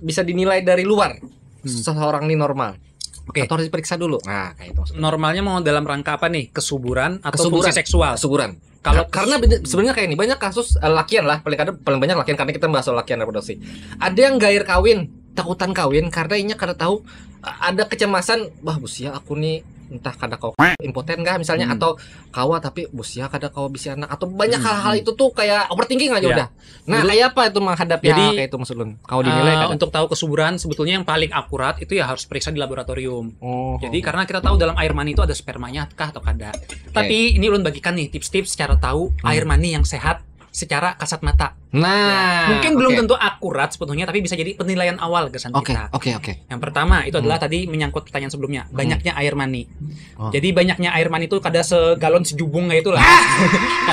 Bisa dinilai dari luar seseorang ini normal? Oke. Atau harus diperiksa dulu? Nah, kayak itu maksudnya. Normalnya mau dalam rangka apa nih? Kesuburan atau fungsi seksual? Kesuburan. Karena sebenarnya kayak ini banyak kasus lakian lah, paling banyak lakian karena kita bahas soal lakian reproduksi. Ada yang gair kawin, takutan kawin karena inya kada tahu ada kecemasan, busia aku nih entah kada kau impoten kah misalnya atau kawa tapi busia kada kau bisa anak atau banyak hal-hal itu tuh kayak overthinking aja udah. Nah, kayak apa itu menghadapi hal kayak itu maksud lu? Kau dinilai kan untuk tahu kesuburan sebetulnya yang paling akurat itu ya harus periksa di laboratorium. Jadi karena kita tahu dalam air mani itu ada spermanya kah atau kada. Tapi ini ulun bagikan nih tips-tips cara tahu air mani yang sehat secara kasat mata. Nah, mungkin belum tentu akurat sebetulnya, tapi bisa jadi penilaian awal kesan kita. Oke. Yang pertama itu adalah tadi menyangkut pertanyaan sebelumnya, banyaknya air mani. Jadi banyaknya air mani itu kada segalon sejubung kayak itulah.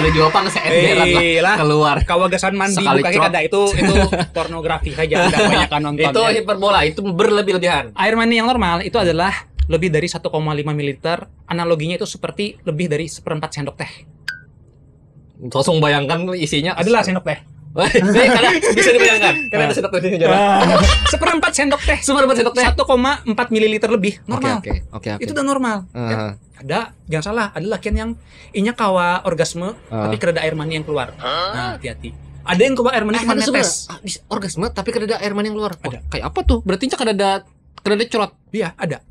Ada jawaban seemberan lah keluar. Kawagasan mandi bukannya kada itu pornografi saja, ada banyak nonton. Itu hiperbola, itu berlebih-lebihan. Air mani yang normal itu adalah lebih dari 1,5 ml. Analoginya itu seperti lebih dari 1/4 sendok teh. Langsung bayangkan isinya adalah sendok teh. Karena bisa dibayangkan. Karena ada sendok teh di jalan. 1/4 sendok teh. 1/4 sendok teh. 1,4 ml lebih normal. Oke. Itu udah normal. Ya. Ada, jangan salah, ada lakian yang inya kawa orgasme tapi kada ada air mani yang keluar. Nah, hati-hati. Ada yang keluar air mani cuma netes. Orgasme tapi kada ada air mani yang keluar. Ada. Kayak apa tuh? Berarti kada ada colot. Iya, ada.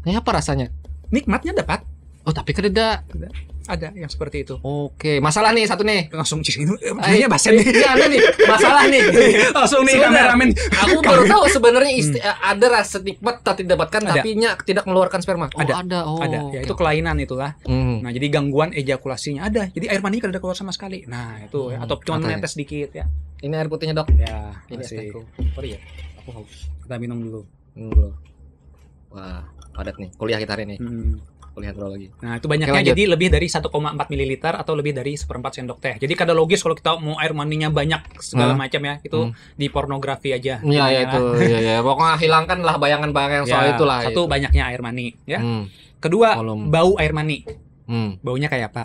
Kayak apa rasanya? Nikmatnya dapat. Oh, tapi kada ada yang seperti itu. Oke, masalah nih satu nih. Langsung ciri ini bahasan nih. Iya, ada nih. Masalah nih. Langsung nih kameramen. Aku baru tahu sebenarnya ada rasa nikmat tak didapatkan tapi nya tidak mengeluarkan sperma. Ada. Ada. Ya itu kelainan itulah. Nah, jadi gangguan ejakulasinya ada. Jadi air mani kada ada keluar sama sekali. Nah, itu ya. Atau cuma menetes sedikit ya. Ini air putihnya, Dok. Ya, ini masih. Sorry ya. Aku haus. Kita minum dulu. Wah, padat nih. Kuliah kita hari ini. Kuliah andrologi. Nah, itu banyaknya jadi lebih dari 1,4 ml atau lebih dari 1/4 sendok teh. Jadi kada logis kalau kita mau air maninya banyak segala macam ya. Itu di pornografi aja. Iya, itu. Iya. Pokoknya hilangkanlah bayangan-bayangan soal itulah. Satu, banyaknya air mani ya. Kedua, bau air mani. Baunya kayak apa?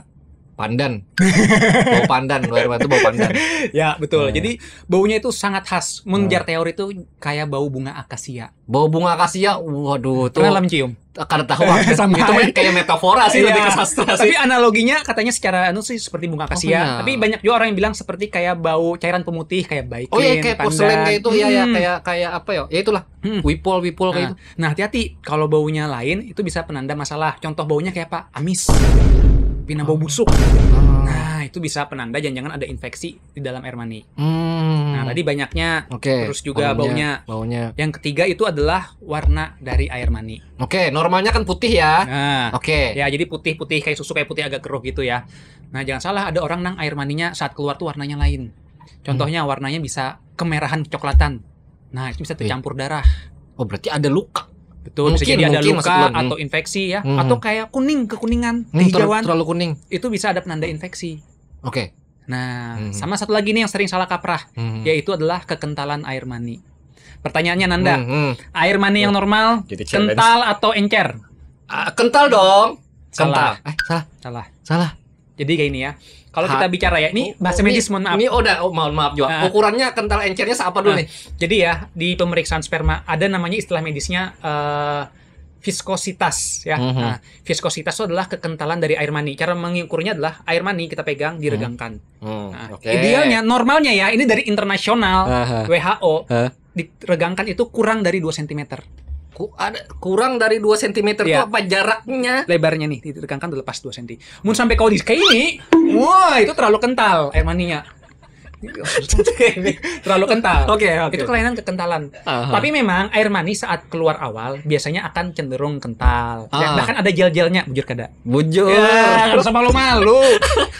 Pandan. Bau pandan, air mani itu bau pandan. Ya, betul. Jadi baunya itu sangat khas. Menjar teori itu kayak bau bunga akasia. Bau bunga akasia, waduh, tuh. Pernah cium? Kada tahu. Itu kayak metafora sih, lebih ke sastra sih. Tapi analoginya katanya secara sih seperti bunga akasia. Tapi banyak juga orang yang bilang seperti kayak bau cairan pemutih kayak Baiklin. Oh iya, kayak porselen kayak itu ya, kayak apa ya? Ya itulah. Wipol kayak itu. Nah, hati-hati kalau baunya lain itu bisa penanda masalah. Contoh baunya kayak apa? Amis. Pina bau busuk. Nah, itu bisa penanda jangan-jangan ada infeksi di dalam air mani. Nah, tadi banyaknya. Terus juga baunya. Yang ketiga itu adalah warna dari air mani. Normalnya kan putih ya. Nah, ya jadi putih-putih kayak susu kayak putih agak keruh gitu ya. Nah, jangan salah ada orang nang air maninya saat keluar tuh warnanya lain. Contohnya warnanya bisa kemerahan kecoklatan. Nah, itu bisa tercampur darah. Oh, berarti ada luka. Betul, bisa jadi ada luka atau infeksi ya, atau kayak kekuningan, kehijauan. Terlalu kuning. Itu bisa ada penanda infeksi. Oke. Nah, sama satu lagi nih yang sering salah kaprah, yaitu adalah kekentalan air mani. Pertanyaannya Nanda, air mani yang normal kental atau encer? Kental dong. Salah. Salah. Jadi kayak ini ya. Kalau kita bicara ya, ini bahasa medis, mohon maaf. Ini mohon maaf juga. Ukurannya kental encernya seapa dulu nih? Jadi ya, di pemeriksaan sperma ada namanya istilah medisnya viskositas ya. Nah, viskositas itu adalah kekentalan dari air mani. Cara mengukurnya adalah air mani kita pegang diregangkan. Nah, idealnya, normalnya ya, ini dari internasional WHO diregangkan itu kurang dari 2 cm. Kurang dari 2 cm itu apa jaraknya? Lebarnya nih, diregangkan udah lepas 2 cm. Mun sampai kau di kayak ini, wah itu terlalu kental air maninya. Terlalu kental. Itu kelainan kekentalan. Tapi memang air mani saat keluar awal biasanya akan cenderung kental. Ya, bahkan ada gel-gelnya, bujur kada. Bujur. Ya, harus malu-malu.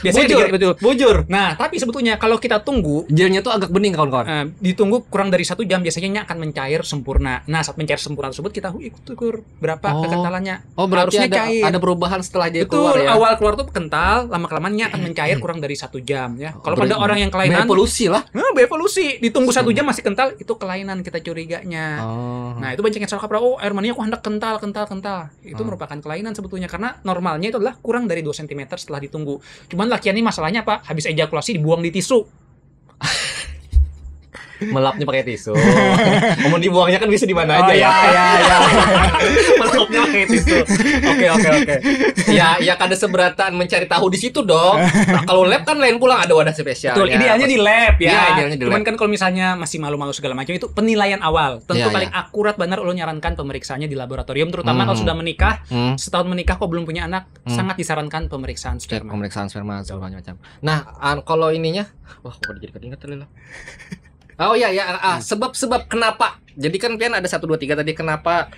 Biasanya bujur. Nah, tapi sebetulnya kalau kita tunggu, gelnya tuh agak bening kawan-kawan. Ditunggu kurang dari 1 jam biasanya akan mencair sempurna. Nah, saat mencair sempurna tersebut kita ukur berapa kekentalannya. Berarti ada perubahan setelah dia keluar ya. Awal keluar tuh kental, lama-kelamannya akan mencair kurang dari 1 jam ya. Kalau pada orang yang kelainan evolusi lah. Berevolusi. Ditunggu 1 jam masih kental, itu kelainan kita curiganya. Nah, itu banyak yang salah kaprah. Oh, air maninya kok hendak kental. Itu merupakan kelainan sebetulnya karena normalnya itu adalah kurang dari 2 cm setelah ditunggu. Cuman lakian ini masalahnya apa? Habis ejakulasi dibuang di tisu. Melapnya pakai tisu. Mau dibuangnya kan bisa di mana aja ya. Melapnya pakai tisu. Oke. Ya kada seberatan mencari tahu di situ dong. Nah, kalau lab kan lain pulang ada wadah spesial. Betul, idealnya di lab ya. Idealnya di lab. Cuman kan kalau misalnya masih malu-malu segala macam itu penilaian awal. Tentu paling akurat benar ulun nyarankan pemeriksaannya di laboratorium, terutama kalau sudah menikah. Setahun menikah kok belum punya anak, sangat disarankan pemeriksaan sperma. Pemeriksaan sperma segala macam. Nah, kalau ininya, wah kok jadi keinget tadi lah. Oh ya, sebab kenapa? Jadi kan ada 1 2 3 tadi kenapa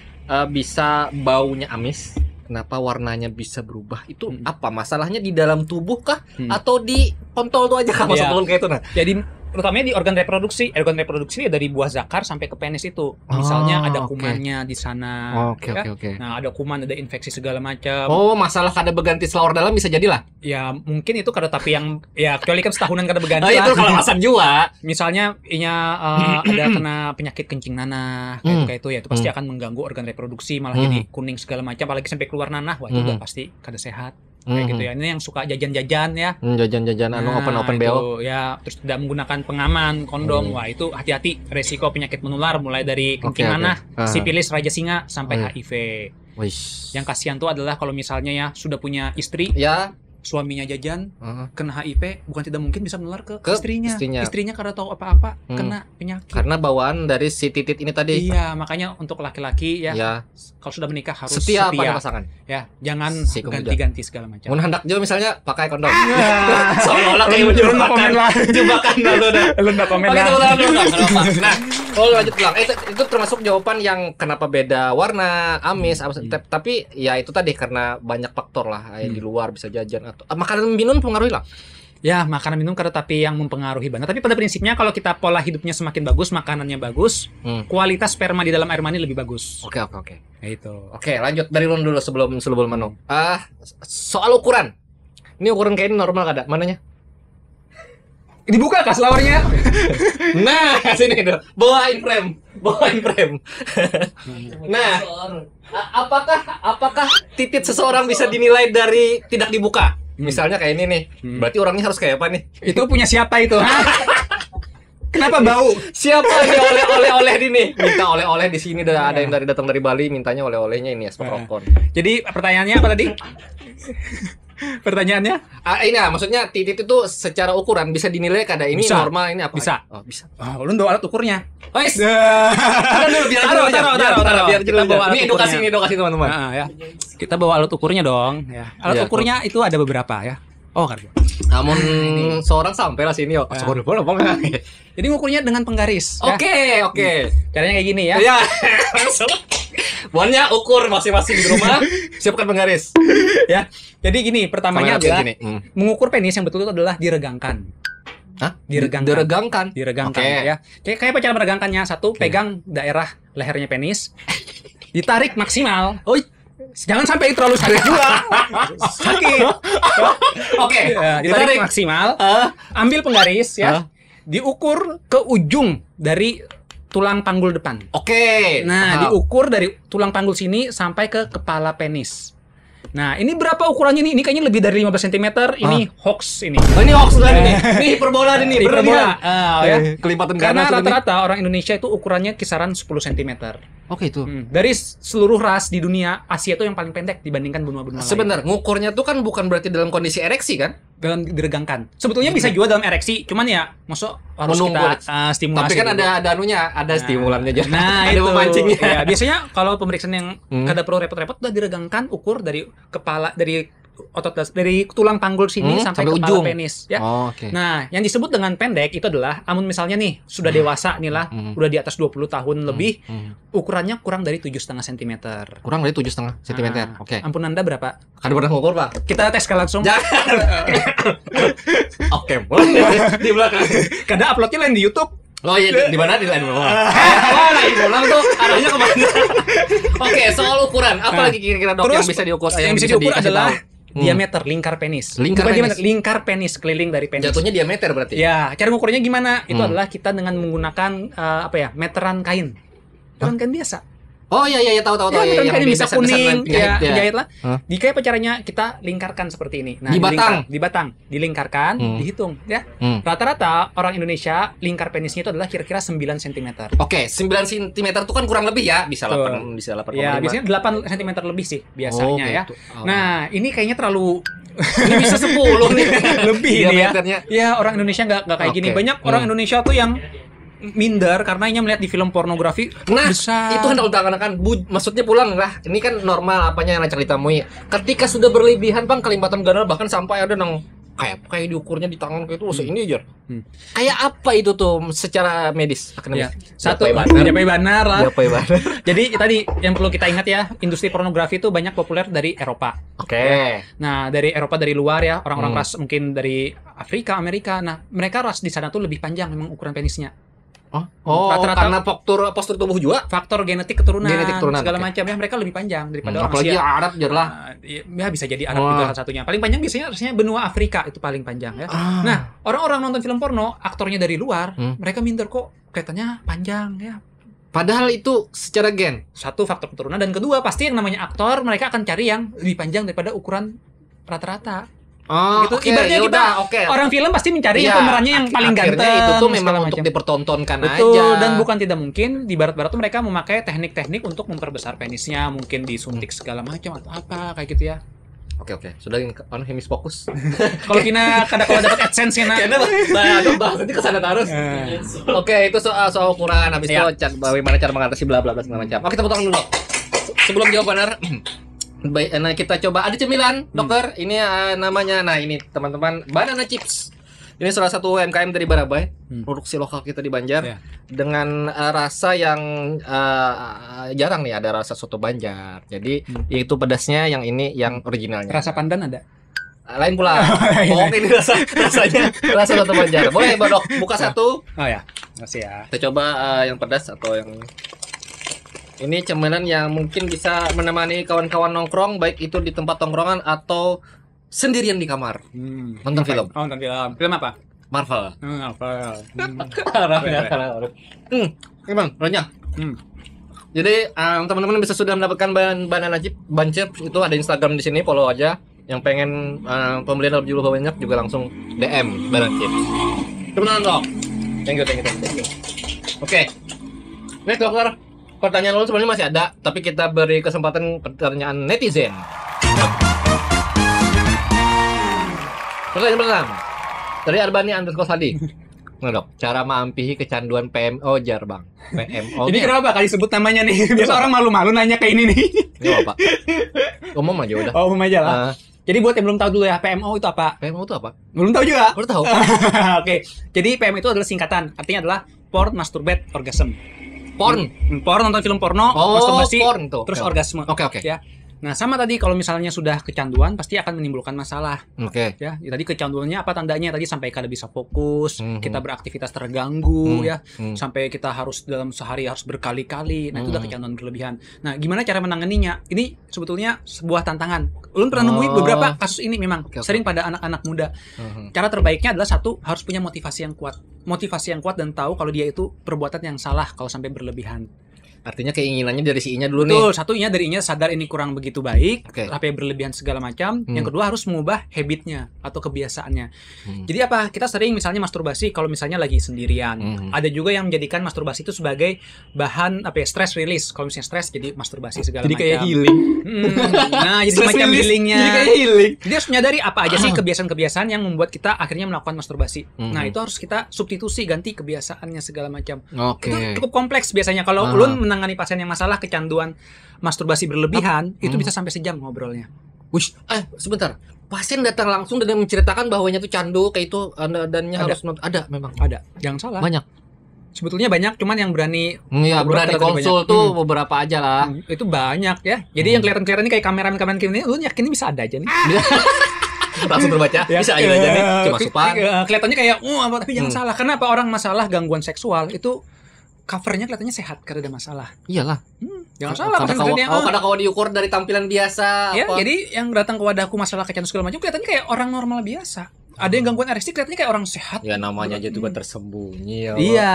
bisa baunya amis? Kenapa warnanya bisa berubah? Itu apa? Masalahnya di dalam tubuh kah? Atau di kontol tuh aja kah? Maksud kayak itu nah. Jadi terutamanya di organ reproduksi. Organ reproduksi dari buah zakar sampai ke penis itu. Misalnya ada kumannya di sana. Oke. Nah, ada kuman, ada infeksi segala macam. Oh, masalah kada berganti selawar dalam bisa jadilah. Ya, mungkin itu kada, tapi yang ya kecuali kan setahunan kada berganti. Itu kalau alasan juga. Misalnya ada kena penyakit kencing nanah kayak itu ya, itu pasti akan mengganggu organ reproduksi, malah jadi kuning segala macam, apalagi sampai keluar nanah. Wah, itu udah pasti kada sehat. Kayak gitu ya. Ini yang suka jajan-jajan ya. Jajan-jajan open BO. Ya, terus tidak menggunakan pengaman, kondom. Wah, itu hati-hati resiko penyakit menular mulai dari kencing nanah, sipilis, raja singa sampai HIV. Yang kasihan tuh adalah kalau misalnya ya sudah punya istri, suaminya jajan, kena HIV, bukan tidak mungkin bisa menular ke istrinya. Istrinya kada tahu apa-apa, kena penyakit. Karena bawaan dari si titit ini tadi. Iya, makanya untuk laki-laki ya, kalau sudah menikah harus setia pada pasangan. Ya, jangan ganti-ganti segala macam. Mun hendak juga misalnya pakai kondom. Seolah-olah kayak menjebakan lalu dah. Lu enggak komen lah. Nah, lanjut pulang. Itu termasuk jawaban yang kenapa beda warna, amis, tapi ya itu tadi karena banyak faktor lah, di luar bisa jajan atau makanan minum pengaruhi lah. Ya, makanan minum kada, tapi yang mempengaruhi banget. Tapi pada prinsipnya kalau kita pola hidupnya semakin bagus, makanannya bagus, kualitas sperma di dalam air mani lebih bagus. Oke. Itu. Oke, lanjut dari lu dulu sebelum Manu. Soal ukuran. Ini ukuran kayak ini normal kada? Mananya? Dibuka kah selawarnya? Nah, sini tuh. Bawain frame. Nah, apakah titik seseorang bisa dinilai dari tidak dibuka? Misalnya kayak ini nih. Berarti orangnya harus kayak apa nih? Itu punya siapa itu? Kenapa bau? Siapa nih oleh-oleh di nih? Minta oleh-oleh di sini, ada yang datang dari Bali, mintanya oleh-olehnya ini es rokok. Jadi pertanyaannya apa tadi? Pertanyaannya? Ini maksudnya titik itu secara ukuran bisa dinilai kada ini bisa. Normal ini apa? Bisa. Bisa. Lu bawa alat ukurnya. Biar kita bawa alat ukurnya. Ini edukasi teman-teman. Ya. Kita bawa alat ukurnya dong. Ya. Alat ukurnya itu ada beberapa ya. Namun seorang sampai lah sini yuk. Jadi ngukurnya dengan penggaris. Oke. Caranya kayak gini ya. Iya. Langsung. Buannya ukur masing-masing di rumah, siapkan penggaris. Ya. Jadi gini, pertamanya adalah mengukur penis yang betul itu adalah diregangkan. Hah? Diregangkan okay. Ya. Kayak apa cara meregangkannya? Satu, pegang daerah lehernya penis. Ditarik maksimal. Jangan sampai terlalu sakit juga. Sakit. Oke. Ditarik maksimal. Ambil penggaris ya. Diukur ke ujung dari tulang panggul depan. Oke. Nah, diukur dari tulang panggul sini sampai ke kepala penis. Nah, ini berapa ukurannya nih? Ini kayaknya lebih dari 15 cm. Ini hoax ini. Oh, ini hoax lagi nih. Ini hiperbola nih, Hiperbola. ya. Kelipatan Karena ganas ini. rata-rata orang Indonesia itu ukurannya kisaran 10 cm. Oke itu. Dari seluruh ras di dunia, Asia itu yang paling pendek dibandingkan benua-benua lain. Sebentar, ngukurnya tuh kan bukan berarti dalam kondisi ereksi kan? Dalam diregangkan. Sebetulnya bisa juga dalam ereksi, cuman ya masuk harus Menunggu. kita stimulasi. Tapi kan dulu. ada anunya, ada stimulannya aja. Nah, ada itu memancingnya. Ya, biasanya kalau pemeriksaan yang kada perlu repot-repot udah diregangkan, ukur dari kepala, dari otot, dari tulang panggul sini sampai kepala ujung penis ya. Oh, okay. Nah, yang disebut dengan pendek itu adalah amun misalnya nih sudah dewasa nih lah, udah di atas 20 tahun lebih, ukurannya kurang dari 7,5 cm. Kurang dari 7,5 cm. Oke. Ampun Anda berapa? Kan pernah ngukur, Pak? Kita tes langsung. Jangan. Oke, boleh di belakang. Kada uploadnya lain di YouTube. Oh iya, di mana di lain bawah. Oh, lagi bolang tuh arahnya kemana? Oke, soal ukuran, apa lagi kira-kira dok yang bisa diukur? Yang bisa diukur adalah diameter lingkar penis. Lingkar penis. Diameter, lingkar penis keliling dari penis. Jatuhnya diameter berarti. Ya, cara mengukurnya gimana? Itu adalah kita dengan menggunakan meteran kain. Meteran kain biasa. Oh iya tahu Ya, meteran kain bisa kuning, penjahit, ya, jahit lah. Jika apa caranya kita lingkarkan seperti ini. Nah, di batang, dilingkarkan, dihitung ya. Rata-rata orang Indonesia lingkar penisnya itu adalah kira-kira 9 cm. Oke, 9 cm itu kan kurang lebih ya, bisa 8, bisa 8,5. Ya, biasanya 8 cm lebih sih biasanya ya. Nah, ini kayaknya terlalu ini bisa 10 nih lebih ini ya. Ya, orang Indonesia nggak kayak gini. Banyak orang Indonesia tuh yang minder karena hanya melihat di film pornografi besar. Itu kan udah maksudnya pulang lah. Ini kan normal apanya yang lancar ditemui. Ketika sudah berlebihan bang, kelibatan ganas bahkan sampai ada nang kayak diukurnya di tangan kayak itu ini aja. Kayak apa itu tuh secara medis akademis? Ya. Satu Japai Banar lah. Japai Banar. Jadi tadi yang perlu kita ingat ya, industri pornografi itu banyak populer dari Eropa. Oke. Nah, dari Eropa, dari luar ya, orang-orang ras mungkin dari Afrika, Amerika. Nah, mereka ras di sana tuh lebih panjang memang ukuran penisnya. Rata-rata karena postur tubuh juga, faktor genetik keturunan segala macam ya, mereka lebih panjang daripada orang apalagi Asia. Arab lah. Ya bisa jadi Arab juga salah satunya. Paling panjang biasanya benua Afrika itu paling panjang ya. Nah, orang-orang nonton film porno, aktornya dari luar, mereka minder kok kelihatannya panjang ya. Padahal itu secara gen. Satu faktor keturunan, dan kedua pasti yang namanya aktor mereka akan cari yang lebih panjang daripada ukuran rata-rata. Gitu. Ibaratnya kita orang film pasti mencari yang pemerannya yang paling ganteng. Itu tuh memang untuk dipertontonkan aja. Dan bukan tidak mungkin di barat-barat tuh mereka memakai teknik-teknik untuk memperbesar penisnya, mungkin disuntik segala macam atau apa kayak gitu ya. Oke. Sudah hemis fokus. Kalau dapat AdSense-nya bahas nanti kesana terus. Oke, itu soal ukuran, habis itu bagaimana cara mengatasi bla bla bla segala macam. Oke, tepuk tangan dulu. Sebelum jawab benar. Baik, nah kita coba ada cemilan, dokter. Ini namanya, nah ini teman-teman, banana chips. Ini salah satu UMKM dari Barabai, produksi lokal kita di Banjar, dengan rasa yang jarang nih ada rasa soto Banjar. Jadi itu pedasnya, yang ini yang originalnya. Rasa pandan ada? Lain pula. Ini rasanya rasa soto Banjar. Boleh, Dok, buka satu. Oh ya, masih ya. Kita coba yang pedas atau yang ini cemilan yang mungkin bisa menemani kawan-kawan nongkrong, baik itu di tempat tongkrongan atau sendirian di kamar. Nonton film. Nonton film. Film apa? Marvel. Marvel. Gimana? Renyah. Jadi teman-teman bisa sudah mendapatkan banana chips itu ada Instagram di sini, follow aja. Yang pengen pembelian lebih banyak juga langsung DM banana chips. Teman-teman dong. Thank you. Oke. Next, dokter. Pertanyaan lu sebenarnya masih ada, tapi kita beri kesempatan pertanyaan netizen. Pertanyaan pertama dari Arbani _Sadi. Nah, Dok, cara mengampihi kecanduan PMO jar, Bang. PMO. Ini kenapa kali sebut namanya nih? Biasa orang malu-malu nanya kayak ini nih. Enggak apa. Umum aja udah. Umum aja lah. Jadi buat yang belum tahu dulu ya, PMO itu apa? PMO itu apa? Belum tahu juga? Baru tahu. Oke. Jadi PMO itu adalah singkatan. Artinya adalah Porn Masturbate Orgasm. Porn nonton film porno, masturbasi, terus orgasme. Oke. Ya. Nah, sama tadi kalau misalnya sudah kecanduan pasti akan menimbulkan masalah. Ya, tadi kecanduannya apa tandanya? Tadi sampai kada bisa fokus, kita beraktivitas terganggu ya, sampai kita harus dalam sehari harus berkali-kali. Nah, itu udah kecanduan berlebihan. Nah, gimana cara menanganinya? Ini sebetulnya sebuah tantangan. Ulun pernah nemuin beberapa kasus ini memang sering pada anak-anak muda. Cara terbaiknya adalah satu, harus punya motivasi yang kuat. Motivasi yang kuat dan tahu kalau dia itu perbuatan yang salah kalau sampai berlebihan. Artinya keinginannya dari si I-nya dulu Betul, nih. satunya dari I-nya sadar ini kurang begitu baik, tapi berlebihan segala macam. Yang kedua harus mengubah habitnya atau kebiasaannya. Jadi apa? Kita sering misalnya masturbasi kalau misalnya lagi sendirian. Ada juga yang menjadikan masturbasi itu sebagai bahan stress release. Kalau misalnya stres jadi masturbasi segala macam. Jadi kayak healing. Nah, jadi macam healingnya. Jadi kayak healing. Jadi harus menyadari apa aja sih kebiasaan-kebiasaan yang membuat kita akhirnya melakukan masturbasi. Nah, itu harus kita substitusi, ganti kebiasaannya segala macam. Itu cukup kompleks biasanya. Kalau ulun menangani pasien yang masalah kecanduan masturbasi berlebihan, itu bisa sampai sejam ngobrolnya. Wish, sebentar. Pasien datang langsung dan menceritakan bahwanya tuh candu kayak itu dannya harus ada memang. Ada. Jangan salah. Banyak. Sebetulnya banyak, cuman yang berani berani konsul tuh beberapa aja lah. Itu banyak ya. Jadi yang kelihatan-kelihatan ini kayak kameramen ini, lu yakin ini bisa ada aja nih. Langsung terbaca, bisa aja nih. Cuma supan. Kelihatannya kayak, tapi jangan salah. Karena apa, orang masalah gangguan seksual itu covernya kelihatannya sehat karena ada masalah. Iyalah. Jangan salah. Kadang kalau diukur dari tampilan biasa. Ya, jadi yang datang ke wadahku masalah kecanduan segala macam kelihatannya kayak orang normal biasa. Ada yang gangguan ereksi kelihatannya kayak orang sehat. Ya namanya aja juga tersembunyi ya. Iya.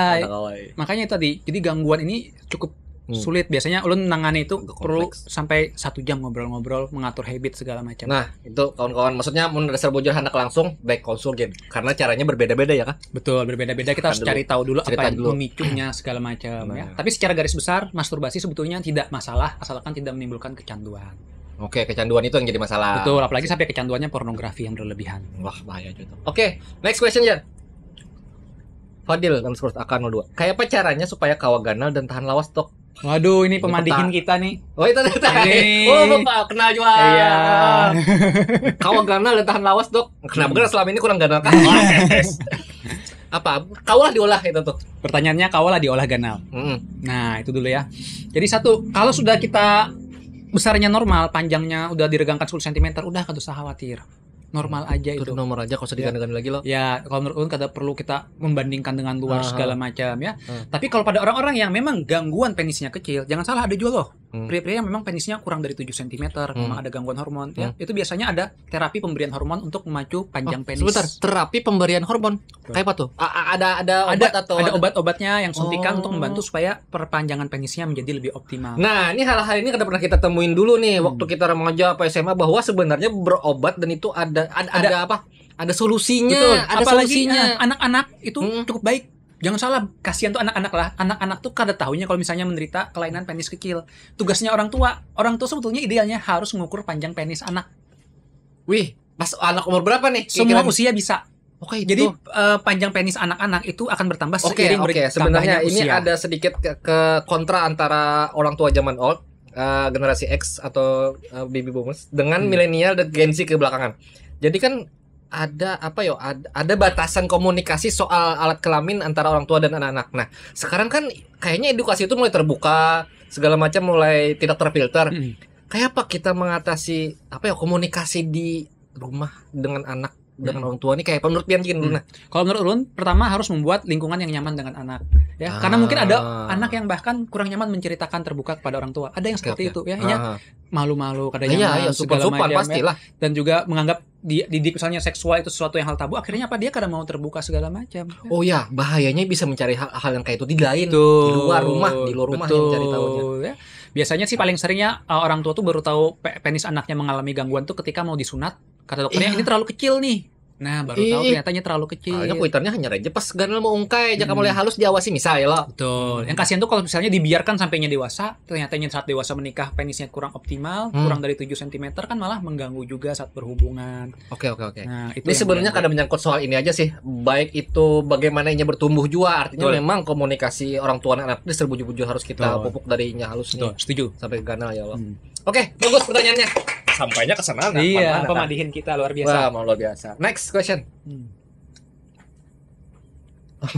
Makanya itu tadi. Jadi gangguan ini cukup sulit. Biasanya ulun menangani itu perlu sampai 1 jam ngobrol-ngobrol, mengatur habit segala macam. Nah, itu kawan-kawan, maksudnya mun dasar bujur hendak langsung baik konsul gen. Karena caranya berbeda-beda ya kan? Betul, berbeda-beda. Kita harus cari tahu dulu apa yang memicunya segala macam ya. Tapi secara garis besar masturbasi sebetulnya tidak masalah asalkan tidak menimbulkan kecanduan. Oke, kecanduan itu yang jadi masalah. Betul, apalagi sampai kecanduannya pornografi yang berlebihan. Wah, bahaya juga. Oke, next question ya. Fadil dan Spurs AK02. Kayak apa caranya supaya kawaganal dan tahan lawas, Dok? Waduh, ini pemandihin kita nih. Oh, itu tadi. Oh, Bapak kenal juga. Iya. Kawaganal dan tahan lawas, Dok. Kenapa kan selama ini kurang ganal kan? Apa? Kaulah diolah itu tuh. Pertanyaannya kaulah diolah ganal. Nah, itu dulu ya. Jadi satu, kalau sudah kita besarnya normal, panjangnya udah diregangkan 10 cm, udah gak usah khawatir. Normal aja itu. Nomor aja, kalau usah diganti-ganti lagi loh. Ya, kalau menurut kada perlu kita membandingkan dengan luar segala macam ya. Tapi kalau pada orang-orang yang memang gangguan penisnya kecil, jangan salah, ada juga loh. Pria-pria yang memang penisnya kurang dari 7 cm, memang ada gangguan hormon ya. Itu biasanya ada terapi pemberian hormon untuk memacu panjang penis. Sebentar, terapi pemberian hormon. Kayak apa tuh? Ada obat atau ada obat-obatnya yang suntikan untuk membantu supaya perpanjangan penisnya menjadi lebih optimal. Nah, ini hal-hal ini kada pernah kita temuin dulu nih waktu kita remaja apa SMA, bahwa sebenarnya berobat dan itu ada apa? Ada solusinya. Betul. Ada apalagi solusinya. Anak-anak itu cukup baik. Jangan salah, kasihan tuh anak-anak lah. Anak-anak tuh kada tahunya kalau misalnya menderita kelainan penis kecil. Tugasnya orang tua sebetulnya idealnya harus mengukur panjang penis anak. Wih, pas anak umur berapa nih? Semua usia bisa. Oke, jadi panjang penis anak-anak itu akan bertambah seiring bertambahnya sebenarnya ini usia. Ada sedikit ke kontra antara orang tua zaman old, generasi X atau baby boomers dengan milenial dan Gen Z ke belakangan. Jadi kan ada ada batasan komunikasi soal alat kelamin antara orang tua dan anak-anak. Nah, sekarang kan kayaknya edukasi itu mulai terbuka, segala macam mulai tidak terfilter. Kayak apa kita mengatasi komunikasi di rumah dengan anak, dengan orang tua ini, kayak menurut Pian dulu. Kalau menurut ulun, pertama harus membuat lingkungan yang nyaman dengan anak ya. Karena mungkin ada anak yang bahkan kurang nyaman menceritakan terbuka kepada orang tua. Ada yang seperti itu ya. Malu-malu, kadang segala macam pastilah. Ya. Dan juga menganggap didik misalnya seksual itu sesuatu yang hal tabu, akhirnya dia kadang mau terbuka segala macam. Oh ya, bahayanya bisa mencari hal yang kayak itu di lain, di luar rumah yang mencari tahunya. Ya. Biasanya sih paling seringnya orang tua tuh baru tahu penis anaknya mengalami gangguan tuh ketika mau disunat. Kata dokternya ini terlalu kecil nih. Nah, baru tahu ternyata terlalu kecil. Soalnya kuitannya hanya aja pas ganal mau ungkai, jangan mulai halus diawasi misalnya loh. Betul. Yang kasihan tuh kalau misalnya dibiarkan sampainya dewasa, ternyata saat dewasa menikah penisnya kurang optimal, kurang dari 7 cm, kan malah mengganggu juga saat berhubungan. Oke. Nah, ini sebenarnya kadang menyangkut soal ini aja sih. Baik itu bagaimana inya bertumbuh juga, artinya memang komunikasi orang tua dan anak ini serbujur-bujur harus kita pupuk dari inya halus nih. Setuju. Sampai ke ganal ya Allah. Oke, bagus pertanyaannya. Sampainya ke sana. Iya, pemadihin kita luar biasa. Wah, luar biasa. Next question.